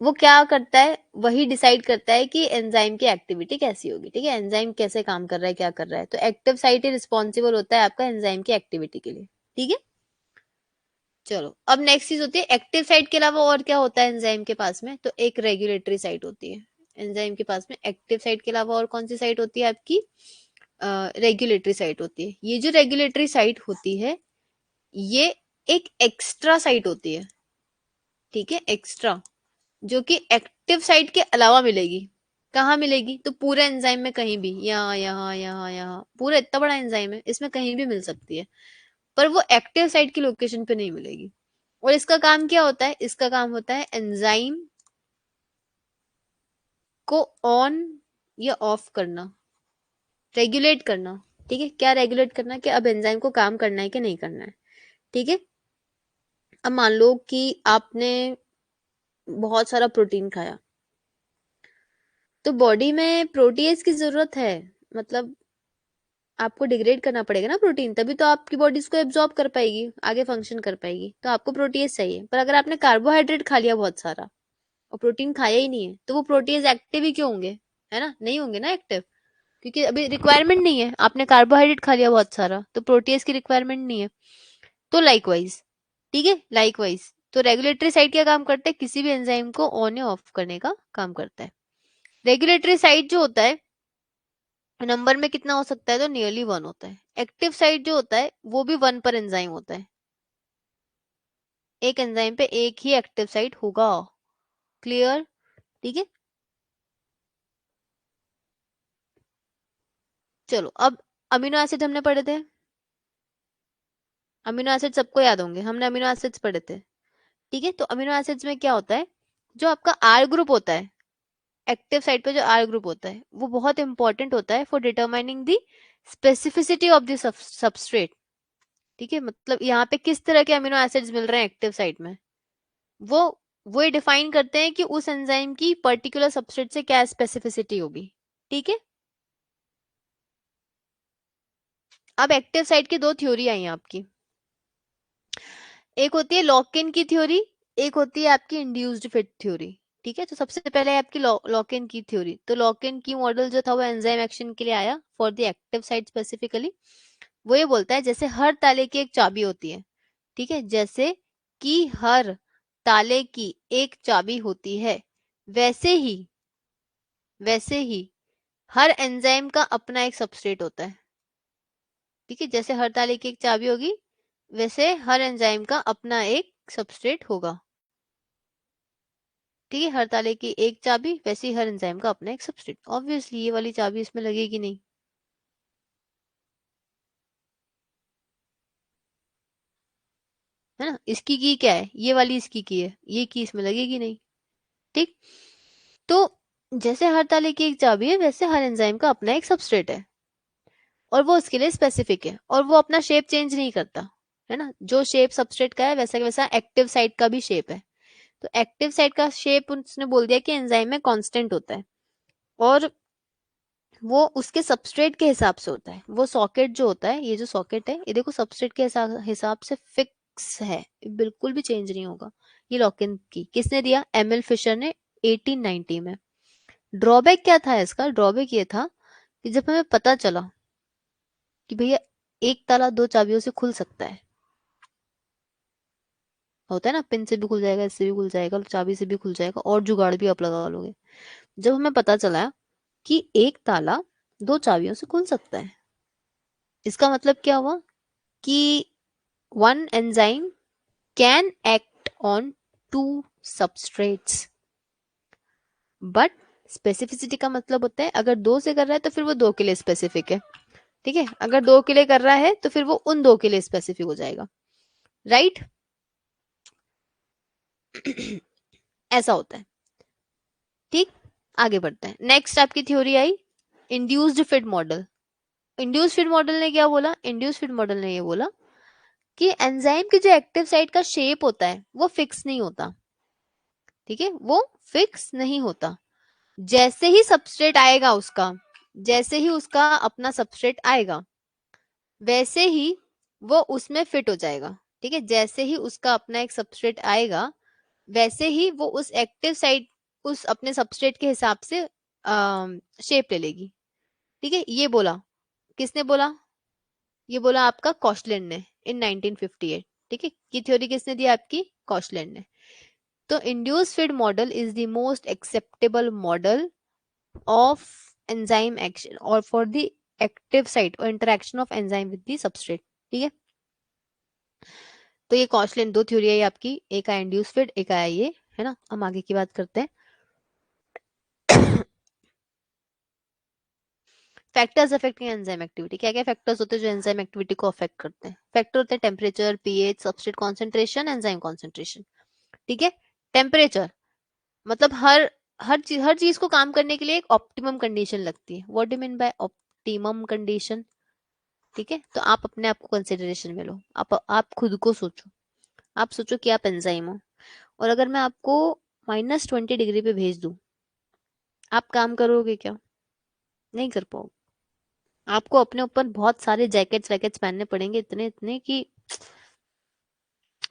वो क्या करता है? वही डिसाइड करता है कि एंजाइम की एक्टिविटी कैसी होगी, ठीक है। एंजाइम कैसे काम कर रहा है, क्या कर रहा है। तो एक्टिव साइट ही रिस्पॉन्सिबल होता है आपका एंजाइम की एक्टिविटी के लिए, ठीक है। चलो अब नेक्स्ट चीज होती है एक्टिव साइट के अलावा और क्या होता है एंजाइम के पास में? तो एक रेगुलेटरी साइट होती है एंजाइम के पास में। एक्टिव साइट के अलावा और कौन सी साइट होती है आपकी? रेगुलेटरी साइट होती है। ये जो रेगुलेटरी साइट होती है ये एक एक्स्ट्रा साइट होती है, ठीक है, एक्स्ट्रा, जो कि एक्टिव साइट के अलावा मिलेगी। कहाँ मिलेगी? तो पूरे एंजाइम में कहीं भी, यहाँ यहाँ यहाँ यहाँ, पूरा इतना बड़ा एंजाइम है, इसमें कहीं भी मिल सकती है, पर वो एक्टिव साइट की लोकेशन पे नहीं मिलेगी। और इसका काम क्या होता है? इसका काम होता है एंजाइम को ऑन या ऑफ करना, रेगुलेट करना, ठीक है। क्या रेगुलेट करना? कि अब एंजाइम को काम करना है कि नहीं करना है, ठीक है। अब मान लो कि आपने बहुत सारा प्रोटीन खाया, तो बॉडी में प्रोटीएज की जरूरत है, मतलब आपको डिग्रेड करना पड़ेगा ना प्रोटीन, तभी तो आपकी बॉडी इसको एब्जॉर्ब कर पाएगी, आगे फंक्शन कर पाएगी। तो आपको प्रोटीएज चाहिए। पर अगर आपने कार्बोहाइड्रेट खा लिया बहुत सारा और प्रोटीन खाया ही नहीं है, तो वो प्रोटीएज एक्टिव ही क्यों होंगे? है ना, नहीं होंगे ना एक्टिव, क्योंकि अभी रिक्वायरमेंट नहीं है। आपने कार्बोहाइड्रेट खा लिया बहुत सारा तो प्रोटीएज की रिक्वायरमेंट नहीं है। तो लाइकवाइज, ठीक है, लाइकवाइज तो रेगुलेटरी साइट क्या काम करता है? किसी भी एंजाइम को ऑन या ऑफ करने का काम करता है। रेगुलेटरी साइट जो होता है नंबर में कितना हो सकता है? तो नियरली 1 होता है। एक्टिव साइट जो होता है वो भी 1 पर एंजाइम होता है। एक एंजाइम पे एक ही एक्टिव साइट होगा, क्लियर, ठीक है। चलो अब अमीनो एसिड हमने पढ़े थे। अमीनो एसिड सबको याद होंगे, हमने अमीनो एसिड्स पढ़े थे, ठीक है। तो अमीनो एसिड्स में क्या होता है? जो आपका आर ग्रुप होता है एक्टिव साइट पे, जो आर ग्रुप होता है वो बहुत इंपॉर्टेंट होता है for determining the specificity of the substrate, ठीक है। मतलब यहाँ पे किस तरह के अमीनो एसिड्स मिल रहे हैं एक्टिव साइट में, वो वो ये डिफाइन करते हैं कि उस एंजाइम की पर्टिकुलर सबस्ट्रेट से क्या स्पेसिफिसिटी होगी, ठीक है। अब एक्टिव साइट की दो थ्योरी आई हैं आपकी। एक होती है लॉक इन की थ्योरी, एक होती है आपकी इंड्यूस्ड फिट थ्योरी, ठीक है। तो सबसे पहले है आपकी लॉक इन की थ्योरी। तो लॉक इन की मॉडल जो था वो एंजाइम एक्शन के लिए आया for the active site specifically. वो ये बोलता है जैसे हर ताले की एक चाबी होती है, ठीक है, जैसे कि हर ताले की एक चाबी होती है, वैसे ही वैसे ही हर एंजाइम का अपना एक सबस्ट्रेट होता है। ठीक है, जैसे हर ताले की एक चाबी होगी, वैसे हर एंजाइम का अपना एक सबस्ट्रेट होगा। ठीक है, हर ताले की एक चाबी, वैसे ही हर एंजाइम का अपना एक सबस्ट्रेट। ऑब्वियसली ये वाली चाबी इसमें लगेगी नहीं, है ना। इसकी की क्या है, ये वाली इसकी की है, ये की इसमें लगेगी नहीं। ठीक। तो जैसे हर ताले की एक चाबी है, वैसे हर एंजाइम का अपना एक सबस्ट्रेट है, और वो उसके लिए स्पेसिफिक है, और वो अपना शेप चेंज नहीं करता, है ना। जो शेप सबस्ट्रेट का है, वैसा का वैसा एक्टिव साइट का भी शेप है। तो एक्टिव साइट का शेप उसने बोल दिया कि एंजाइम में कांस्टेंट होता है, और वो उसके सबस्ट्रेट के हिसाब से होता है। वो सॉकेट जो होता है, ये जो सॉकेट है, ये देखो सबस्ट्रेट के हिसाब से फिक्स है, बिल्कुल भी चेंज नहीं होगा। ये लॉकिन की किसने दिया, एमएल फिशर ने 1890 में। ड्रॉबैक क्या था इसका, ड्रॉबैक ये था कि जब हमें पता चला कि भैया एक ताला दो चाबियों से खुल सकता है, होता है ना, पिन से भी खुल जाएगा, इससे भी खुल जाएगा, चाबी से भी खुल जाएगा, और जुगाड़ भी आप लगा लोगे। जब हमें पता चला कि एक ताला दो चाबियों से खुल सकता है, इसका मतलब क्या हुआ कि one enzyme can act on two substrates, but specificity का मतलब होता है अगर दो से कर रहा है तो फिर वो दो के लिए स्पेसिफिक है। ठीक है, अगर दो के लिए कर रहा है तो फिर वो उन दो के लिए स्पेसिफिक हो जाएगा, राइट। ऐसा होता है। ठीक, आगे बढ़ते हैं। नेक्स्ट आपकी थ्योरी आई induced fit model. Induced fit model ने क्या बोला, इंड्यूस्ड फिट मॉडल ने ये बोला कि एंजाइम की जो एक्टिव साइट का शेप होता है वो फिक्स नहीं होता। ठीक है, वो फिक्स नहीं होता। जैसे ही सबस्ट्रेट आएगा उसका, जैसे ही उसका अपना सबस्ट्रेट आएगा, वैसे ही वो उसमें फिट हो जाएगा। ठीक है, जैसे ही उसका अपना एक सबस्ट्रेट आएगा, वैसे ही वो उस एक्टिव साइट, उस अपने सबस्ट्रेट के हिसाब से शेप ले लेगी। ठीक है, ये बोला किसने बोला, ये बोला आपका कॉशलैंड ने इन 1958। ठीक है, ये थ्योरी किसने दी, आपकी कॉशलैंड ने। तो induce fit model is the most acceptable model of enzyme action or for the active site or interaction of enzyme with the substrate। ठीक है, तो ये कॉशलैंड दो थ्योरी है आपकी, एक आया इंड्यूस फिट, एक आया ये, है ना। हम आगे की बात करते हैं। फैक्टर्स अफेक्टिंग एंजाइम एक्टिविटी, क्या क्या फैक्टर्स होते हैं जो एंजाइम एक्टिविटी को अफेक्ट करते हैं। फैक्टर होते हैं temperature, pH, substrate concentration, enzyme concentration. ठीक है, टेम्परेचर मतलब हर चीज को काम करने के लिए एक ऑप्टिमम कंडीशन लगती है। What do mean by optimum condition. ठीक है, तो आप अपने आप को कंसिडरेशन में लो, आप खुद को सोचो। आप सोचो कि आप एंजाइम हो, और अगर मैं आपको -20 डिग्री पे भेज दूं, आप काम करोगे क्या, नहीं कर पाओगे। आपको अपने ऊपर बहुत सारे जैकेट्स वैकेट्स पहनने पड़ेंगे, इतने इतने कि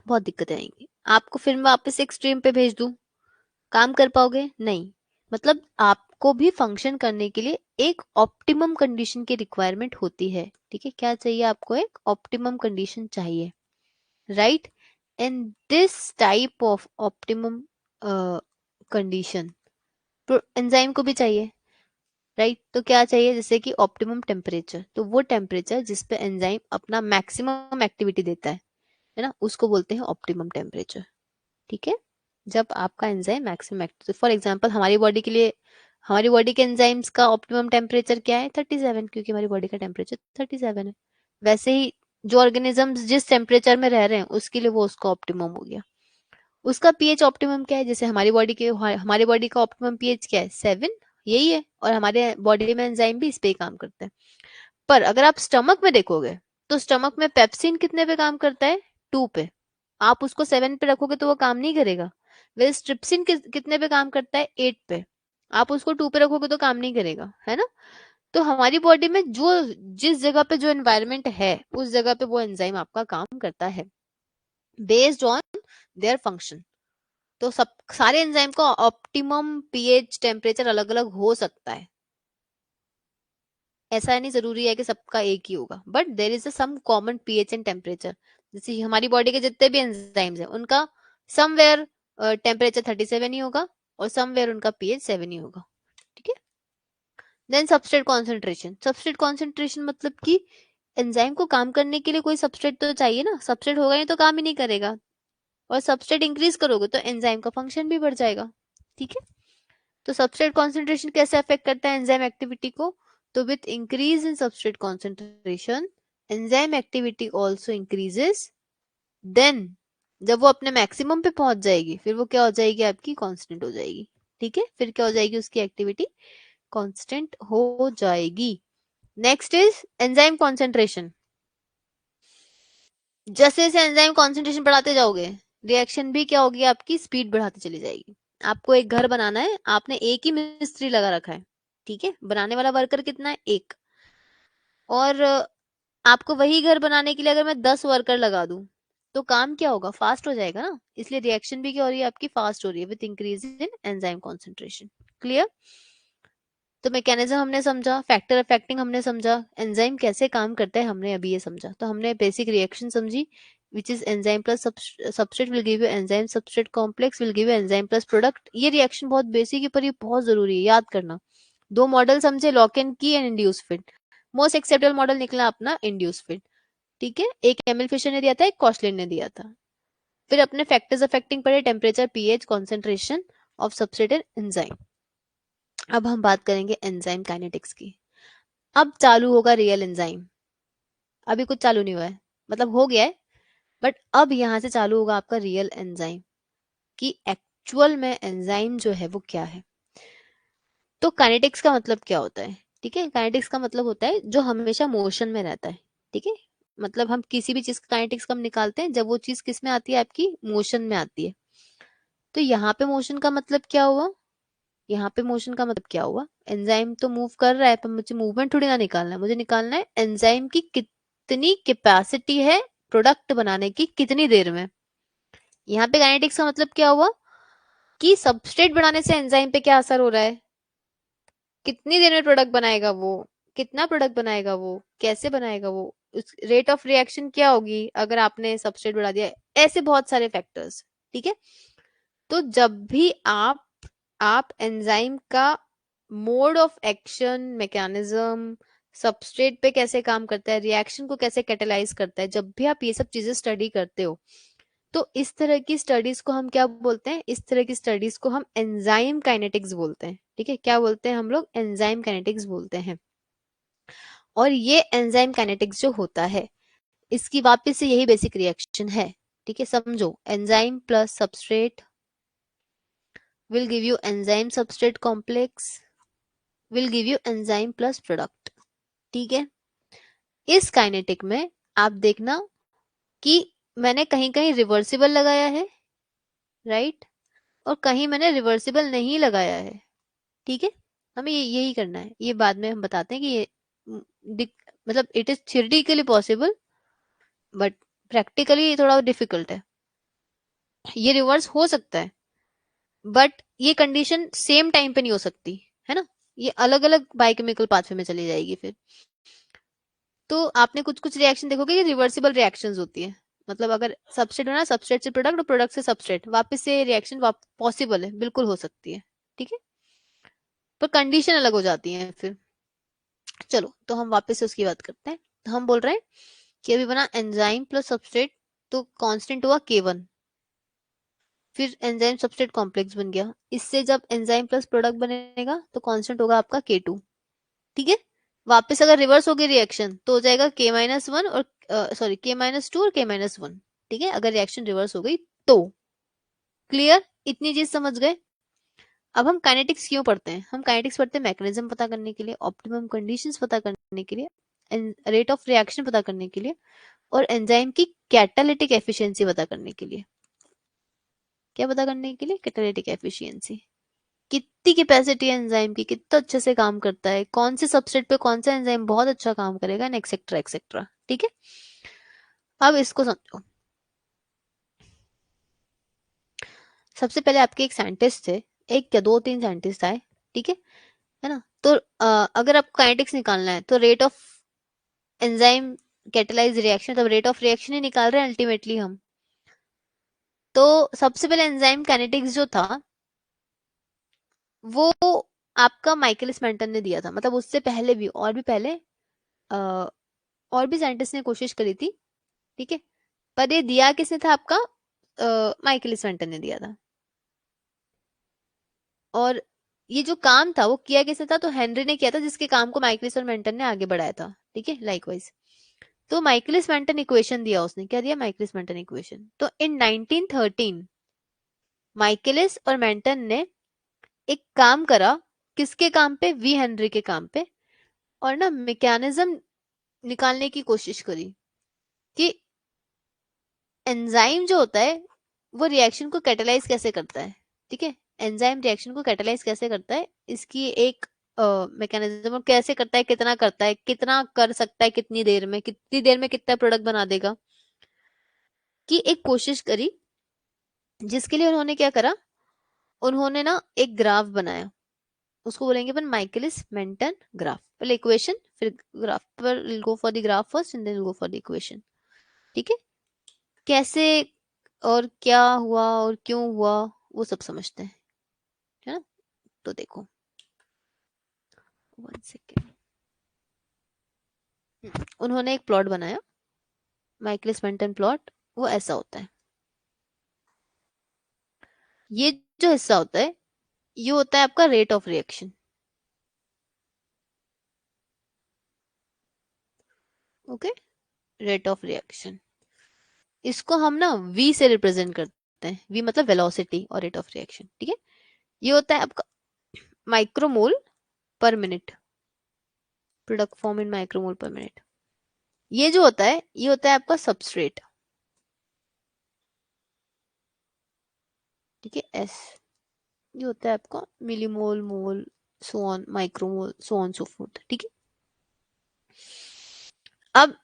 बहुत दिक्कतें आएंगी आपको। फिर मैं वापस एक्सट्रीम पे भेज दूं, काम कर पाओगे, नहीं। मतलब आपको भी फंक्शन करने के लिए एक ऑप्टिमम कंडीशन की रिक्वायरमेंट होती है। ठीक है, क्या चाहिए आपको, एक ऑप्टिमम कंडीशन चाहिए, right. And this type of optimum condition enzyme को भी चाहिए, राइट। तो क्या चाहिए, जैसे कि ऑप्टिमम टेम्परेचर, तो वो टेम्परेचर जिस पे एंजाइम अपना मैक्सिमम एक्टिविटी देता है ना, उसको बोलते हैं ऑप्टिमम टेम्परेचर। ठीक है, जब आपका enzyme maximum active, for example हमारी बॉडी के लिए, हमारी बॉडी के एंजाइम्स का ऑप्टिमम टेम्परेचर क्या है, 37, क्योंकि हमारी बॉडी का टेम्परेचर 37 है। वैसे ही जो ऑर्गेनिजम्स जिस टेम्परेचर में रह रहे हैं उसके लिए वो उसका ऑप्टिमम हो गया। उसका पीएच ऑप्टिमम क्या है, जैसे हमारी बॉडी का ऑप्टिमम पीएच क्या है, 7, यही है। और हमारे बॉडी में एंजाइम भी इस पे ही काम करते हैं। पर अगर आप स्टमक में देखोगे, तो स्टमक में पेप्सिन कितने पे काम करता है, 2 पे। आप उसको 7 पे रखोगे तो वो काम नहीं करेगा। वे स्ट्रिप्सिन कितने पे काम करता है, 8 पे। आप उसको 2 पे रखोगे तो काम नहीं करेगा, है ना। तो हमारी बॉडी में जो जिस जगह पे जो एनवायरनमेंट है, उस जगह पे वो एंजाइम आपका काम करता है, बेस्ड ऑन देयर फंक्शन। तो सब सारे एंजाइम का ऑप्टिमम पीएच टेम्परेचर अलग अलग हो सकता है, ऐसा नहीं जरूरी है कि सबका एक ही होगा, but there is a some common pH and temperature. जैसे हमारी बॉडी के जितने भी एंजाइम्स हैं उनका समवेयर टेम्परेचर 37 ही होगा, और समवेयर उनका पीएच 7 ही होगा। ठीक है, then substrate concentration, substrate concentration मतलब कि एंजाइम को काम करने के लिए कोई सबस्ट्रेट तो चाहिए ना, सबस्ट्रेट होगा नहीं तो काम ही नहीं करेगा, और सबस्ट्रेट इंक्रीज करोगे तो एंजाइम का फंक्शन भी बढ़ जाएगा। ठीक है, तो सबस्ट्रेट कॉन्सेंट्रेशन कैसे अफेक्ट करता है एंजाइम एक्टिविटी को, तो with increase in substrate concentration enzyme activity also increases, then जब वो अपने मैक्सिमम पे पहुंच जाएगी फिर वो क्या हो जाएगी, आपकी कांस्टेंट हो जाएगी। ठीक है, फिर क्या हो जाएगी, उसकी एक्टिविटी कांस्टेंट हो जाएगी। Next is enzyme concentration. जैसे जैसे एंजाइम कॉन्सेंट्रेशन बढ़ाते जाओगे रिएक्शन भी क्या होगी, आपकी स्पीड बढ़ाती चली जाएगी। आपको एक घर बनाना है, आपने एक ही मिस्त्री लगा रखा है, ठीक है, बनाने वाला वर्कर कितना है, एक, और आपको वही घर बनाने के लिए अगर मैं 10 वर्कर लगा दूं तो काम क्या होगा, फास्ट हो जाएगा ना, इसलिए रिएक्शन भी क्या हो रही है, आपकी फास्ट हो रही है with increase in enzyme concentration. Clear, तो मैकेनिज्म हमने समझा, फैक्टर अफेक्टिंग हमने समझा, एंजाइम कैसे काम करता है हमने अभी ये समझा। तो हमने बेसिक रिएक्शन समझी, which is enzyme plus substrate will give you enzyme substrate complex will give you enzyme plus product. ये रिएक्शन बहुत बेसिक है पर ये बहुत जरूरी है, याद करना। दो मॉडल समझे, लॉक एंड की and induce fit. Most acceptable model निकला अपना इंड्यूस फिट। ठीक है, एक एमिल फिशर ने दिया था, एक कॉस्टलिन ने दिया था। फिर अपने फैक्टर्स अफेक्टिंग पढ़े, temperature, pH, concentration of substrate and enzyme. अब हम बात करेंगे एंजाइम काइनेटिक्स की। अब चालू होगा रियल एंजाइम, अभी कुछ चालू नहीं हुआ है, मतलब हो गया है, बट अब यहां से चालू होगा आपका रियल एंजाइम कि एक्चुअल में एंजाइम जो है वो क्या है। तो काइनेटिक्स का मतलब क्या होता है, ठीक है, काइनेटिक्स का मतलब होता है जो हमेशा मोशन में रहता है। ठीक है, मतलब हम किसी भी चीज का काइनेटिक्स कब निकालते हैं, जब वो चीज किस में आती है, आपकी मोशन में आती है। तो यहाँ पे मोशन का मतलब क्या हुआ, यहाँ पे मोशन का मतलब क्या हुआ, एंजाइम तो मूव कर रहा है पर मुझे मूवमेंट थोड़ी ना निकालना है, मुझे निकालना है एंजाइम की कितनी कैपेसिटी है प्रोडक्ट बनाने की कितनी देर में। यहाँ पे काइनेटिक्स का मतलब क्या हुआ कि सबस्ट्रेट बनाने से एंजाइम पे क्या असर हो रहा है, कितनी देर में प्रोडक्ट बनाएगा वो, कितना प्रोडक्ट बनाएगा वो, कैसे बनाएगा वो, उस रेट ऑफ रिएक्शन क्या होगी अगर आपने सबस्ट्रेट बढ़ा दिया, ऐसे बहुत सारे फैक्टर्स। ठीक है, तो जब भी आप एंजाइम का mode of action, mechanism, substrate पे कैसे काम करता है, रिएक्शन को कैसे कैटेलाइज करता है, जब भी आप ये सब चीजें स्टडी करते हो तो इस तरह की स्टडीज को हम क्या बोलते हैं, इस तरह की स्टडीज को हम एंजाइम काइनेटिक्स बोलते हैं। ठीक है, क्या बोलते हैं हम लोग, एंजाइम काइनेटिक्स बोलते हैं। और ये एंजाइम काइनेटिक्स जो होता है इसकी वापस से यही बेसिक रिएक्शन है। ठीक है, समझो, enzyme plus substrate will give you enzyme substrate complex will give you enzyme plus product। ठीक है, इस काइनेटिक में आप देखना कि मैंने कहीं कहीं रिवर्सिबल लगाया है, राइट, और कहीं मैंने रिवर्सिबल नहीं लगाया है। ठीक है, हमें यही करना है, ये बाद में हम बताते हैं कि ये मतलब it is theoretically possible but practically थोड़ा डिफिकल्ट है। ये रिवर्स हो सकता है बट ये कंडीशन सेम टाइम पे नहीं हो सकती है ना, ये अलग अलग बायोकेमिकल पाथवे में चली जाएगी फिर। तो आपने कुछ कुछ रिएक्शन देखोगे कि रिवर्सिबल रिएक्शंस होती है, मतलब अगर सबस्ट्रेट बना, सबस्ट्रेट से प्रोडक्ट और प्रोडक्ट से सबस्ट्रेट, वापस से रिएक्शन पॉसिबल है, बिल्कुल हो सकती है। ठीक है, पर कंडीशन अलग हो जाती है फिर। चलो तो हम वापस से उसकी बात करते हैं। तो हम बोल रहे हैं कि अभी बना एंजाइम प्लस सबस्ट्रेट, तो कांस्टेंट हुआ K1, फिर एंजाइम सबस्ट्रेट कॉम्प्लेक्स बन गया, इससे जब एंजाइम प्लस प्रोडक्ट बनेगा तो कांस्टेंट होगा आपका K2। ठीक है, वापस अगर रिवर्स होगी रिएक्शन तो हो जाएगा K-1 और सॉरी K-2 और K-1। ठीक है, अगर रिएक्शन रिवर्स हो गई तो। क्लियर, इतनी चीज समझ गए। अब हम काइनेटिक्स क्यों पढ़ते हैं, हम काइनेटिक्स पढ़ते हैं मैकेनिज्म पता करने के लिए, ऑप्टिमम कंडीशंस पता करने के लिए, रेट ऑफ रिएक्शन पता करने के लिए, और एंजाइम की कैटालिटिक एफिशिएंसी पता करने के लिए। क्या पता करने के लिए, कैटालिटिक एफिशिएंसी, कितनी कैपेसिटी है एंजाइम की, कितना अच्छे से काम करता है, कौन से सबस्ट्रेट पे कौन सा एंजाइम बहुत अच्छा काम करेगा, एक्सेट्रा एक्सेट्रा। ठीक है, अब इसको समझो। सबसे पहले आपके एक साइंटिस्ट थे, एक या दो तीन साइंटिस्ट आए, ठीक है ना, तो अगर आपको काइनेटिक्स निकालना है तो rate of enzyme catalyse reaction, तब रेट ऑफ रिएक्शन ही निकाल रहे हैं अल्टीमेटली हम। तो सबसे पहले एंजाइम काइनेटिक्स जो था वो आपका माइकलिस मेंटन ने दिया था, मतलब उससे पहले भी और भी पहले और भी साइंटिस्ट ने कोशिश करी थी, ठीक है, पर ये दिया किसने था आपका, माइकलिस मेंटन ने दिया था। और ये जो काम था वो किया किसने था, तो हेनरी ने किया था, जिसके काम को माइकलिस और मेंटन ने आगे बढ़ाया था, ठीक है, लाइकवाइज। तो माइकलिस मेंटन इक्वेशन दिया उसने, क्या दिया, माइकलिस मेंटन इक्वेशन। तो इन 1913 माइकलिस और मेंटन ने एक काम करा, किसके काम पे, वी हेनरी के काम पे, और ना मैकेनिज्म निकालने की कोशिश करी कि एंजाइम जो होता है वो रिएक्शन को कैटेलाइज कैसे करता है, ठीक है, एंजाइम रिएक्शन को कैटेलाइज कैसे करता है, इसकी एक मैकेनिज्म कैसे करता है, कितना कर सकता है, कितनी देर में कितना प्रोडक्ट बना देगा, की एक कोशिश करी। जिसके लिए उन्होंने क्या करा, उन्होंने ना एक ग्राफ बनाया, उसको बोलेंगे अपन माइकलिस मेंटन ग्राफ। पहले इक्वेशन फिर ग्राफ, पर go for the graph first and then go for the equation, ठीक है। कैसे और क्या हुआ और क्यों हुआ वो सब समझते हैं, है ना। तो देखो, 1 सेकेंड। उन्होंने एक प्लॉट बनाया, माइकलिस मेंटन प्लॉट, वो ऐसा होता है। ये जो हिस्सा होता है ये होता है आपका rate of reaction, okay, rate of reaction. इसको हम ना v से रिप्रेजेंट करते हैं, v मतलब वेलोसिटी और रेट ऑफ रिएक्शन, ठीक है। ये होता है आपका माइक्रोमोल पर minute, product form in micromole पर मिनट। ये जो होता है ये होता है आपका सबस्ट्रेट, ठीक है, एस। ये होता है आपका millimole, mole, so on, micromole, so on so fourth, ठीक है। अब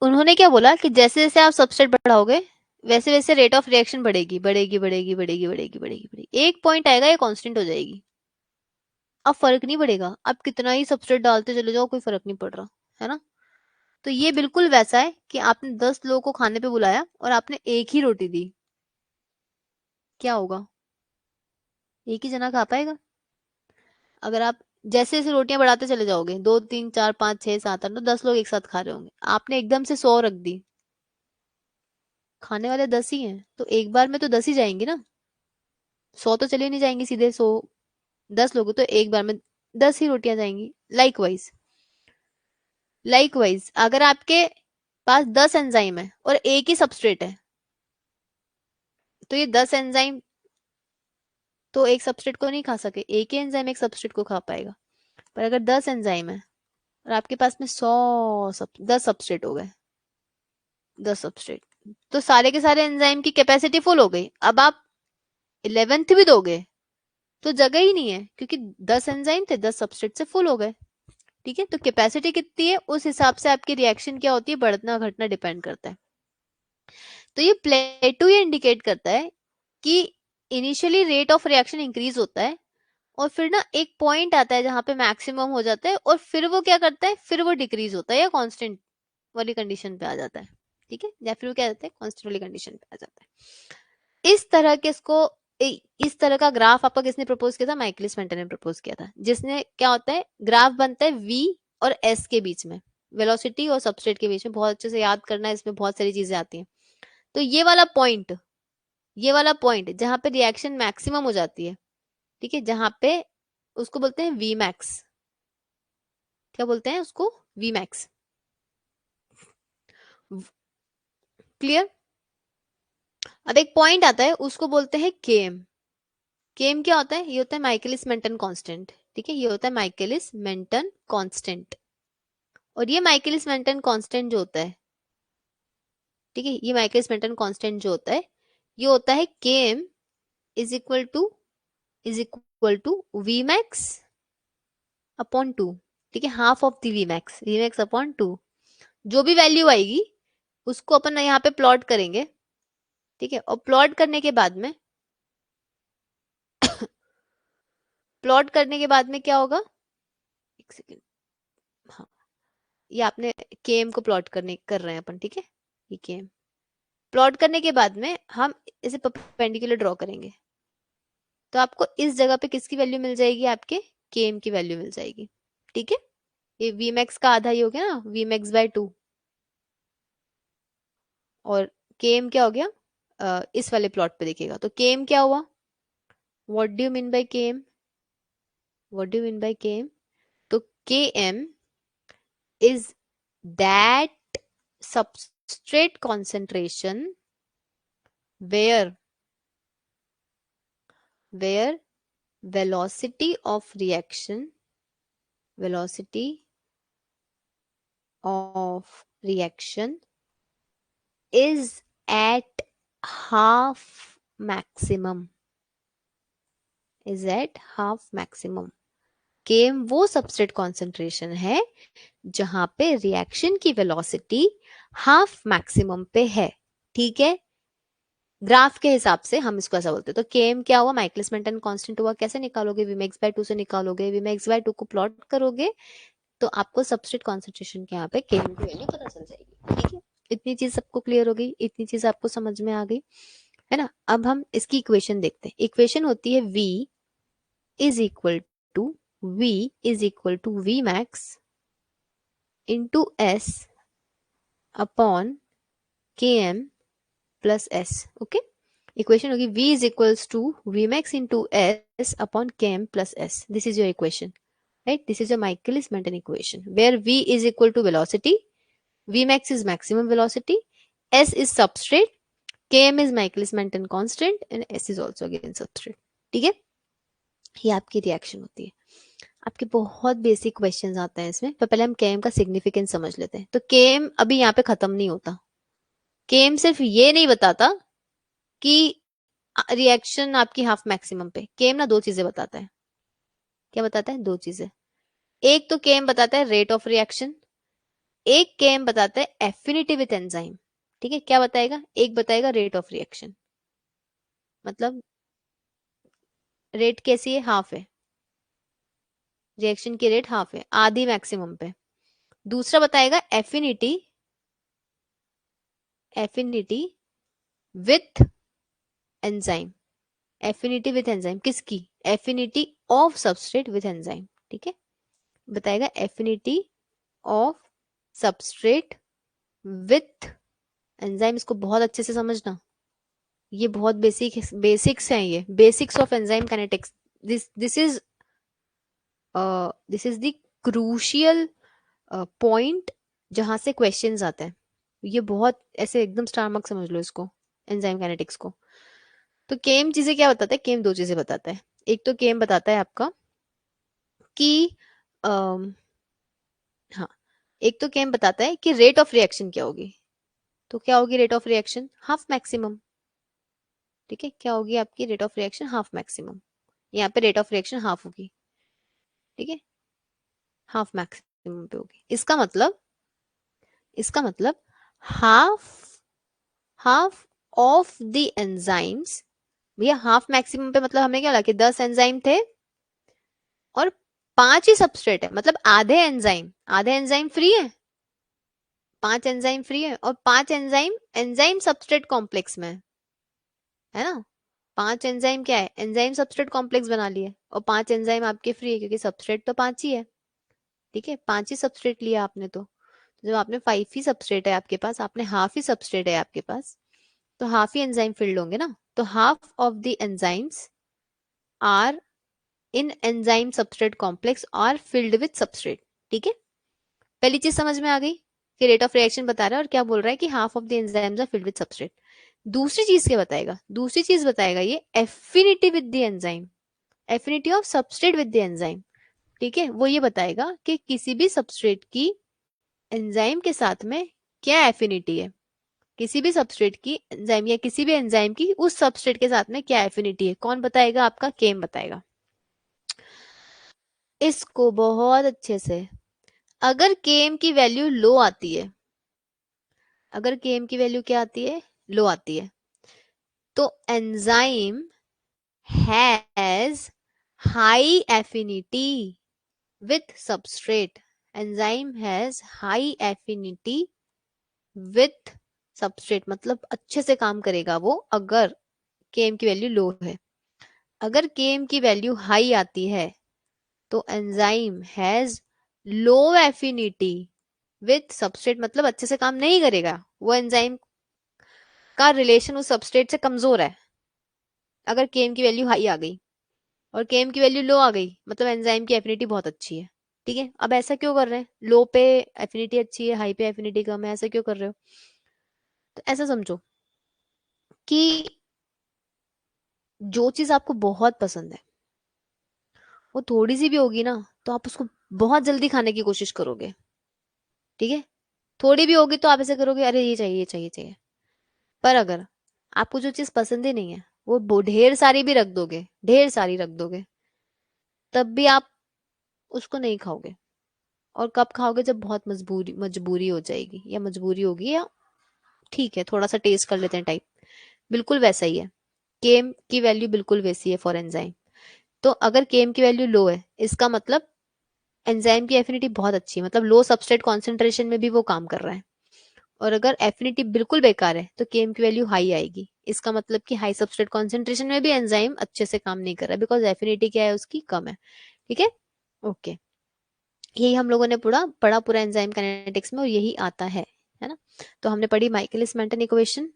उन्होंने क्या बोला कि जैसे जैसे आप सबस्ट्रेट बढ़ाओगे वैसे वैसे रेट ऑफ रिएक्शन बढ़ेगी बढ़ेगी बढ़ेगी बढ़ेगी बढ़ेगी बढ़ेगी बढ़ेगी, एक पॉइंट आएगा ये कांस्टेंट हो जाएगी। अब फर्क नहीं पड़ेगा, आप कितना ही सबस्ट्रेट डालते चले जाओ, कोई फर्क नहीं पड़ रहा, है ना। तो ये बिल्कुल वैसा है कि आपने 10 लोगों को खाने पे बुलाया और आपने एक ही रोटी दी, क्या होगा, एक ही जना खा पाएगा। अगर आप जैसे जैसे रोटियां बढ़ाते चले जाओगे, 2 3 4 5 6 7 8 तो 10 लोग एक साथ खा रहे होंगे, आपने एकदम से 100 रख दी, खाने वाले 10 ही हैं तो एक बार में तो 10 ही जाएंगे ना, 100 तो चले नहीं जाएंगे सीधे 100। 10 लोग तो एक बार में 10 ही रोटियां जाएंगी। लाइकवाइज अगर आपके पास 10 एंजाइम है और एक ही सबस्ट्रेट है, तो ये 10 एंजाइम तो एक सबस्ट्रेट को नहीं खा सके, एक ही एंजाइम एक सबस्ट्रेट को खा पाएगा। पर अगर 10 एंजाइम है और आपके पास में 10 सबस्ट्रेट हो गए, 10 सबस्ट्रेट, तो सारे के सारे एंजाइम की कैपेसिटी फुल हो गई। अब आप 11th भी दोगे तो जगह ही नहीं है, क्योंकि 10 एंजाइम थे, 10 सबस्ट्रेट से फुल हो गए, ठीक है। तो कैपेसिटी कितनी है उस हिसाब से आपकी रिएक्शन क्या होती है, बढ़ना घटना डिपेंड करता है। तो ये प्लेटो ये इंडिकेट करता है कि initially rate of reaction increase होता है और फिर ना एक पॉइंट आता है जहां पे मैक्सिमम हो जाता है और फिर वो क्या करता है, फिर वो डिक्रीज होता है या कांस्टेंट वाली कंडीशन पे आ जाता है, ठीक है, या फिर वो क्या जाता है, कांस्टेंट वाली कंडीशन पे आ जाता है। इस तरह के इसको इस तरह का ग्राफ आपका किसने प्रपोज किया था, माइकलिस मेंटन ने प्रपोज किया था, जिसने क्या होता है, ग्राफ बनता है v और s के बीच में, वेलोसिटी और सबस्ट्रेट के बीच में, बहुत अच्छे से याद करना है, इसमें बहुत सारी चीजें आती हैं। तो ये वाला पॉइंट जहां पे रिएक्शन मैक्सिमम हो जाती है, ठीक है, जहां पे उसको बोलते हैं वी मैक्स, क्या बोलते हैं उसको, वी मैक्स, क्लियर। अब एक पॉइंट आता है उसको बोलते हैं केम। केम क्या होता है, ये होता है माइकलिस मेंटन कांस्टेंट, ठीक है, ये होता है माइकलिस मेंटन कांस्टेंट। और ये माइकलिस मेंटन कांस्टेंट जो होता है, ठीक है, ये माइकलिस मेंटन कांस्टेंट जो होता है ये होता है Km is equal to V max upon 2, ठीक है, half of the V max upon 2। जो भी वैल्यू आएगी उसको अपन यहाँ पे प्लॉट करेंगे, ठीक है, और प्लॉट करने के बाद में प्लॉट करने के बाद में क्या होगा, एक सेकेंड, हाँ, ये आपने केम को प्लॉट करने कर रहे हैं अपन, ठीक है, ये केम प्लॉट करने के बाद में हम इसे परपेंडिकुलर ड्रॉ करेंगे, तो आपको इस जगह पे किसकी वैल्यू मिल जाएगी, आपके Km की वैल्यू मिल जाएगी। ठीक है, ये Vmax का आधा ही हो गया ना, Vmax/2, और Km क्या हो गया, इस वाले प्लॉट पे देखिएगा तो Km क्या हुआ, what do you mean by Km, what do you mean by Km, तो Km is that substrate concentration where velocity of reaction is at half maximum, Km वो सबस्ट्रेट कॉन्सेंट्रेशन है जहां पे रिएक्शन की वेलोसिटी हाफ मैक्सिमम पे है। ठीक है, ग्राफ के हिसाब से हम इसको ऐसा बोलते हैं। तो Km क्या हुआ, माइकलिस मेंटन कांस्टेंट हुआ। कैसे निकालोगे, Vmax/2 से निकालोगे। Vmax/2 को प्लॉट करोगे तो आपको सबस्ट्रेट कॉन्सेंट्रेशन के यहाँ पे Km की वैल्यू पता चल जाएगी। ठीक है, इतनी चीज सबको क्लियर हो गई, इतनी चीज आपको समझ में आ गई है ना। अब हम इसकी इक्वेशन देखते हैं। इक्वेशन होती है V is equal to Vmax into S upon Km plus S। Okay, equation होगी V is equals to Vmax into S upon Km plus S। This is your equation, right? This is a Michaelis-Menten equation where V is equal to velocity, Vmax is maximum velocity, S is substrate, Km is Michaelis-Menten constant and S is also again substrate। ठीक है, ये आपकी reaction होती है। आपके बहुत basic questions आते हैं इसमें, पर पहले हम Km का सिग्निफिकेंस समझ लेते हैं। तो Km अभी यहाँ पे खत्म नहीं होता। Km सिर्फ ये नहीं बताता कि रिएक्शन आपकी हाफ मैक्सिमम पे, Km ना दो चीजें बताता है। क्या बताता है, दो चीजें। एक तो Km बताता है रेट ऑफ रिएक्शन, एक Km बताता है एफिनिटी विथ एंजाइम। ठीक है, क्या बताएगा, एक बताएगा रेट ऑफ रिएक्शन, मतलब रेट कैसी है, हाफ है, रिएक्शन की रेट हाफ है, आधी मैक्सिमम पे। दूसरा बताएगा affinity with enzyme, affinity with enzyme किसकी, affinity of substrate with enzyme. ठीक है, बताएगा affinity of substrate with enzyme. इसको बहुत अच्छे से समझना, ये बहुत बेसिक्स हैं, ये basics of enzyme kinetics. This is the crucial point जहां से क्वेश्चंस आते हैं। ये बहुत ऐसे एकदम स्टार मार्क समझ लो इसको, एंजाइम काइनेटिक्स को। तो केम चीजें क्या बताता है, केम दो चीजें बताता है। एक तो केम बताता है आपका कि हाँ, एक तो केम बताता है कि रेट ऑफ रिएक्शन क्या होगी। तो क्या होगी rate of reaction, half maximum. ठीक है, क्या होगी आपकी rate of reaction, half maximum. यहाँ पे रेट ऑफ रिएक्शन हाफ होगी। ठीक है, हाफ मैक्सिमम पे होगी। इसका मतलब half half of the enzymes. भैया हाफ मैक्सिमम पे मतलब हमें क्या लगा कि 10 एंजाइम थे और 5 ही सबस्ट्रेट है, मतलब आधे एंजाइम फ्री है, 5 एंजाइम फ्री है और 5 एंजाइम सबस्ट्रेट कॉम्प्लेक्स में है ना। 5 एंजाइम क्या है, एंजाइम सबस्ट्रेट कॉम्प्लेक्स बना लिए, और 5 एंजाइम आपके फ्री है क्योंकि सबस्ट्रेट तो 5 ही है। ठीक है, 5 ही सबस्ट्रेट लिया आपने। तो जब आपने 5 ही सबस्ट्रेट है आपके पास, आपने हाफ ही सबस्ट्रेट है आपके पास, तो हाफ ही एंजाइम फिल्ड होंगे ना। तो half of the enzymes are in enzyme substrate complex are filled with substrate. ठीक है, पहली चीज समझ में आ गई कि रेट ऑफ रिएक्शन बता रहा है और क्या बोल रहा है कि half of the enzymes are filled with substrate. दूसरी चीज क्या बताएगा, दूसरी चीज बताएगा ये affinity with the enzyme, affinity of substrate with the enzyme. ठीक है, वो ये बताएगा कि किसी भी सबस्ट्रेट की एंजाइम के साथ में क्या एफिनिटी है, किसी भी सबस्ट्रेट की एंजाइम या किसी भी एंजाइम की उस सबस्ट्रेट के साथ में क्या एफिनिटी है। कौन बताएगा, आपका केम बताएगा। इसको बहुत अच्छे से, अगर केम की वैल्यू लो आती है, अगर केम की वैल्यू क्या आती है, लो आती है, तो enzyme has high affinity with substrate, enzyme has high affinity with substrate, मतलब अच्छे से काम करेगा वो अगर केम की वैल्यू लो है। अगर केम की वैल्यू हाई आती है तो enzyme has low affinity with substrate, मतलब अच्छे से काम नहीं करेगा, वो एंजाइम का रिलेशन उस सबस्ट्रेट से कमजोर है। अगर केम की वैल्यू हाई आ गई और केम की वैल्यू लो आ गई, मतलब एंजाइम की एफिनिटी बहुत अच्छी है। ठीक है, अब ऐसा क्यों कर रहे हैं, लो पे एफिनिटी अच्छी है, हाई पे एफिनिटी कम है, ऐसा क्यों कर रहे हो? तो ऐसा समझो कि जो चीज आपको बहुत पसंद है, वो थोड़ी सी भी होगी ना, तो आप उसको बहुत जल्दी खाने की कोशिश करोगे। ठीक है, थोड़ी भी होगी तो आप ऐसे करोगे, अरे ये चाहिए, ये चाहिए, चाहिए। पर अगर आपको जो चीज पसंद ही नहीं है, वो ढेर सारी भी रख दोगे, ढेर सारी रख दोगे, तब भी आप उसको नहीं खाओगे। और कब खाओगे, जब बहुत मजबूरी मजबूरी हो जाएगी, या मजबूरी होगी, या ठीक है थोड़ा सा टेस्ट कर लेते हैं टाइप। बिल्कुल वैसा ही है, केम की वैल्यू बिल्कुल वैसी है फॉर एंजाइम। तो अगर केम की वैल्यू लो है, इसका मतलब एंजाइम की एफिनिटी बहुत अच्छी है, मतलब लो सबस्ट्रेट कॉन्सेंट्रेशन में भी वो काम कर रहा है। और अगर एफिनिटी बिल्कुल बेकार है, तो केम की वैल्यू हाई आएगी, इसका मतलब कि हाई सबस्ट्रेट कॉन्सेंट्रेशन में भी एंजाइम अच्छे से काम नहीं कर रहा है, बिकॉज एफिनिटी क्या है उसकी, कम है। ठीक है, ओके। यही हम लोगों ने पूरा पढ़ा पूरा एंजाइम काइनेटिक्स में, और यही आता है ना। तो हमने पढ़ी माइकलिस मेंटन इक्वेशन,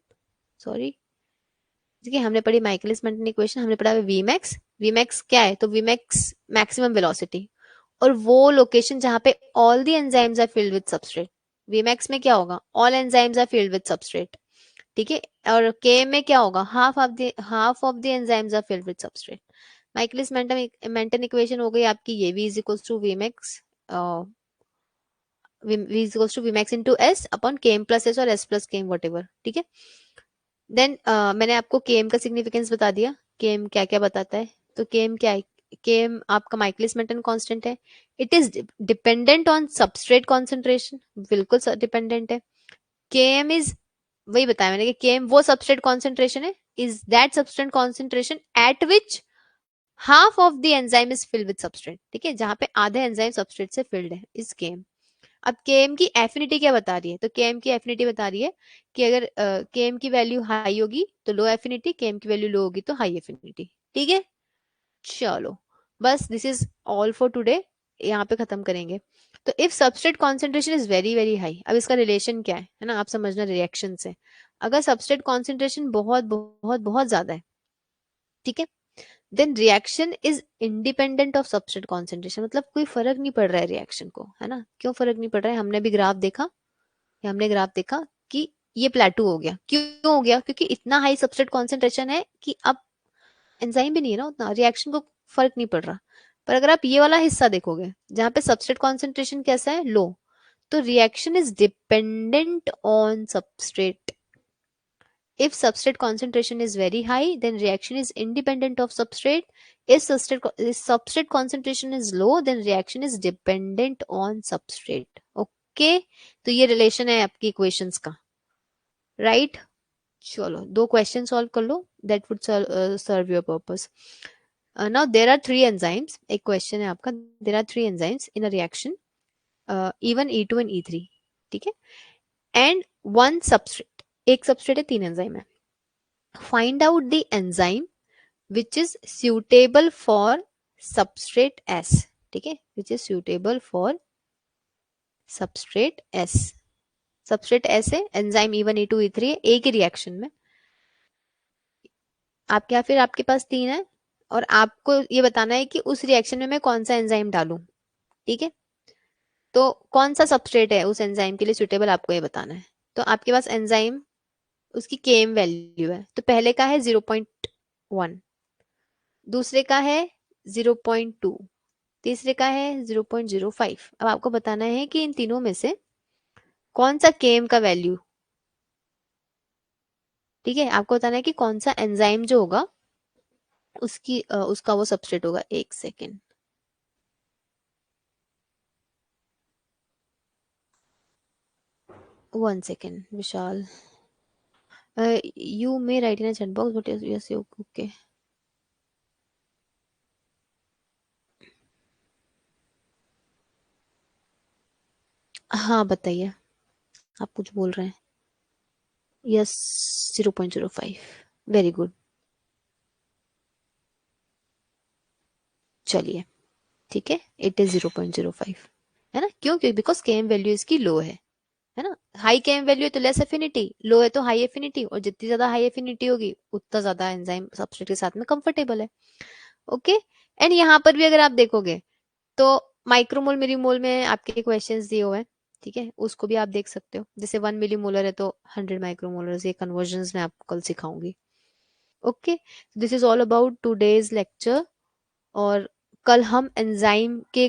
सॉरी, ठीक है, हमने पढ़ी माइकलिस मेंटन इक्वेशन, हमने पढ़ा वीमैक्स। वीमैक्स क्या है, तो वीमैक्स मैक्सिमम वेलोसिटी, और वो लोकेशन जहां पे all the enzymes are filled with substrate. Vmax में क्या होगा, all enzymes are filled with substrate. ठीक है, और के में क्या होगा, half of the enzymes are filled with substrate. Michaelis Menten equation हो गई आपकी ये, v is equals to Vmax, v is equals to Vmax into s upon Km plus s और s plus Km whatever. ठीक है, then मैंने आपको केम का सिग्निफिकेंस बता दिया, केम क्या क्या बताता है। तो केम क्या है, केम आपका माइकलिस मेंटन कांस्टेंट है, it is dependent on substrate concentration, बिल्कुल डिपेंडेंट है। केम इज, वही बताया मैंने कि केम वो सबस्ट्रेट कॉन्सेंट्रेशन है, is that substrate concentration eight which half of the enzyme is filled with substrate. ठीक है, जहां पे आधे एंजाइम सबस्ट्रेट से फिल्ड है, इज केम। अब केएम की एफिनिटी क्या बता रही है, तो केएम की एफिनिटी बता रही है कि अगर केएम की वैल्यू हाई होगी तो लो एफिनिटी, केएम की वैल्यू लो होगी तो हाई एफिनिटी। ठीक है, चलो, बस this is all for today, यहाँ पे खत्म करेंगे। तो if substrate concentration is very very high, अब इसका रिलेशन क्या है ना, आप समझना रिएक्शन से। अगर सबस्ट्रेट कॉन्सेंट्रेशन बहुत बहुत बहुत ज्यादा है, ठीक है, then reaction is independent of substrate concentration, मतलब कोई फर्क नहीं पड़ रहा है रिएक्शन को, है ना। क्यों फर्क नहीं पड़ रहा है, हमने भी ग्राफ देखा, हमने ग्राफ देखा कि ये प्लेटू हो गया, क्यों हो गया, क्योंकि इतना हाई सबस्ट्रेट कॉन्सेंट्रेशन है कि अब एंजाइम भी नहीं है ना उतना, रिएक्शन को फर्क नहीं पड़ रहा। पर अगर आप ये वाला हिस्सा देखोगे जहां पे सबस्ट्रेट कॉन्सेंट्रेशन कैसा है, लो, तो reaction is dependent on substrate. if substrate concentration is very high, then reaction is independent of substrate. If substrate concentration is low, then reaction is dependent on substrate. Okay, तो ये relation है आपकी equations का, right right? चलो दो question solve कर लो, that would serve your purpose. Now there are three enzymes, एक क्वेश्चन है आपका, there are three enzymes in a reaction E1 E2 and E3। ठीक है, एंड वन सबस्ट्रेट, एक सबस्ट्रेट है, तीन एंजाइम है। Find out the enzyme which is suitable for substrate S। ठीक है, which is suitable for substrate S। substrate S है, enzyme E1 E2 E3 है, एक ही रिएक्शन में आपके, या फिर आपके पास तीन है, और आपको ये बताना है कि उस रिएक्शन में मैं कौन सा एंजाइम डालूं। ठीक है, तो कौन सा सबस्ट्रेट है उस एंजाइम के लिए सुटेबल, आपको ये बताना है। तो आपके पास एंजाइम, उसकी केम वैल्यू है, तो पहले का है 0.1, दूसरे का है 0.2, तीसरे का है 0.05। अब आपको बताना है कि इन तीनों में से कौन सा केम का वैल्यू, ठीक है, आपको बताना है कि कौन सा एंजाइम जो होगा उसका वो सबस्ट्रेट होगा। एक second, one second Vishal, you may right in a chat box but yes okay. हाँ बताइए, आप कुछ बोल रहे हैं। Yes, 0.05, very good. चलिए, ठीक है, इट इज 0.05, है ना, क्यों? क्योंकि बिकॉज केएम वैल्यू इसकी लो है ना। हाई केएम वैल्यू है तो लेस एफिनिटी, लो है तो हाई एफिनिटी, और जितनी ज्यादा हाई एफिनिटी होगी उतना ज्यादा एंजाइम सबस्ट्रेट के साथ में कंफर्टेबल है। ओके, एंड यहाँ पर भी अगर आप देखोगे तो माइक्रोमोल मिलीमोल में आपके क्वेश्चंस दिए हुए हैं, ठीक है, उसको भी आप देख सकते हो। जैसे 1 मिलीमोलर है तो 100 माइक्रोमोलर, ये कन्वर्जन मैं आपको कल सिखाऊंगी। Okay, this is all about today's lecture. और कल हम एंजाइम के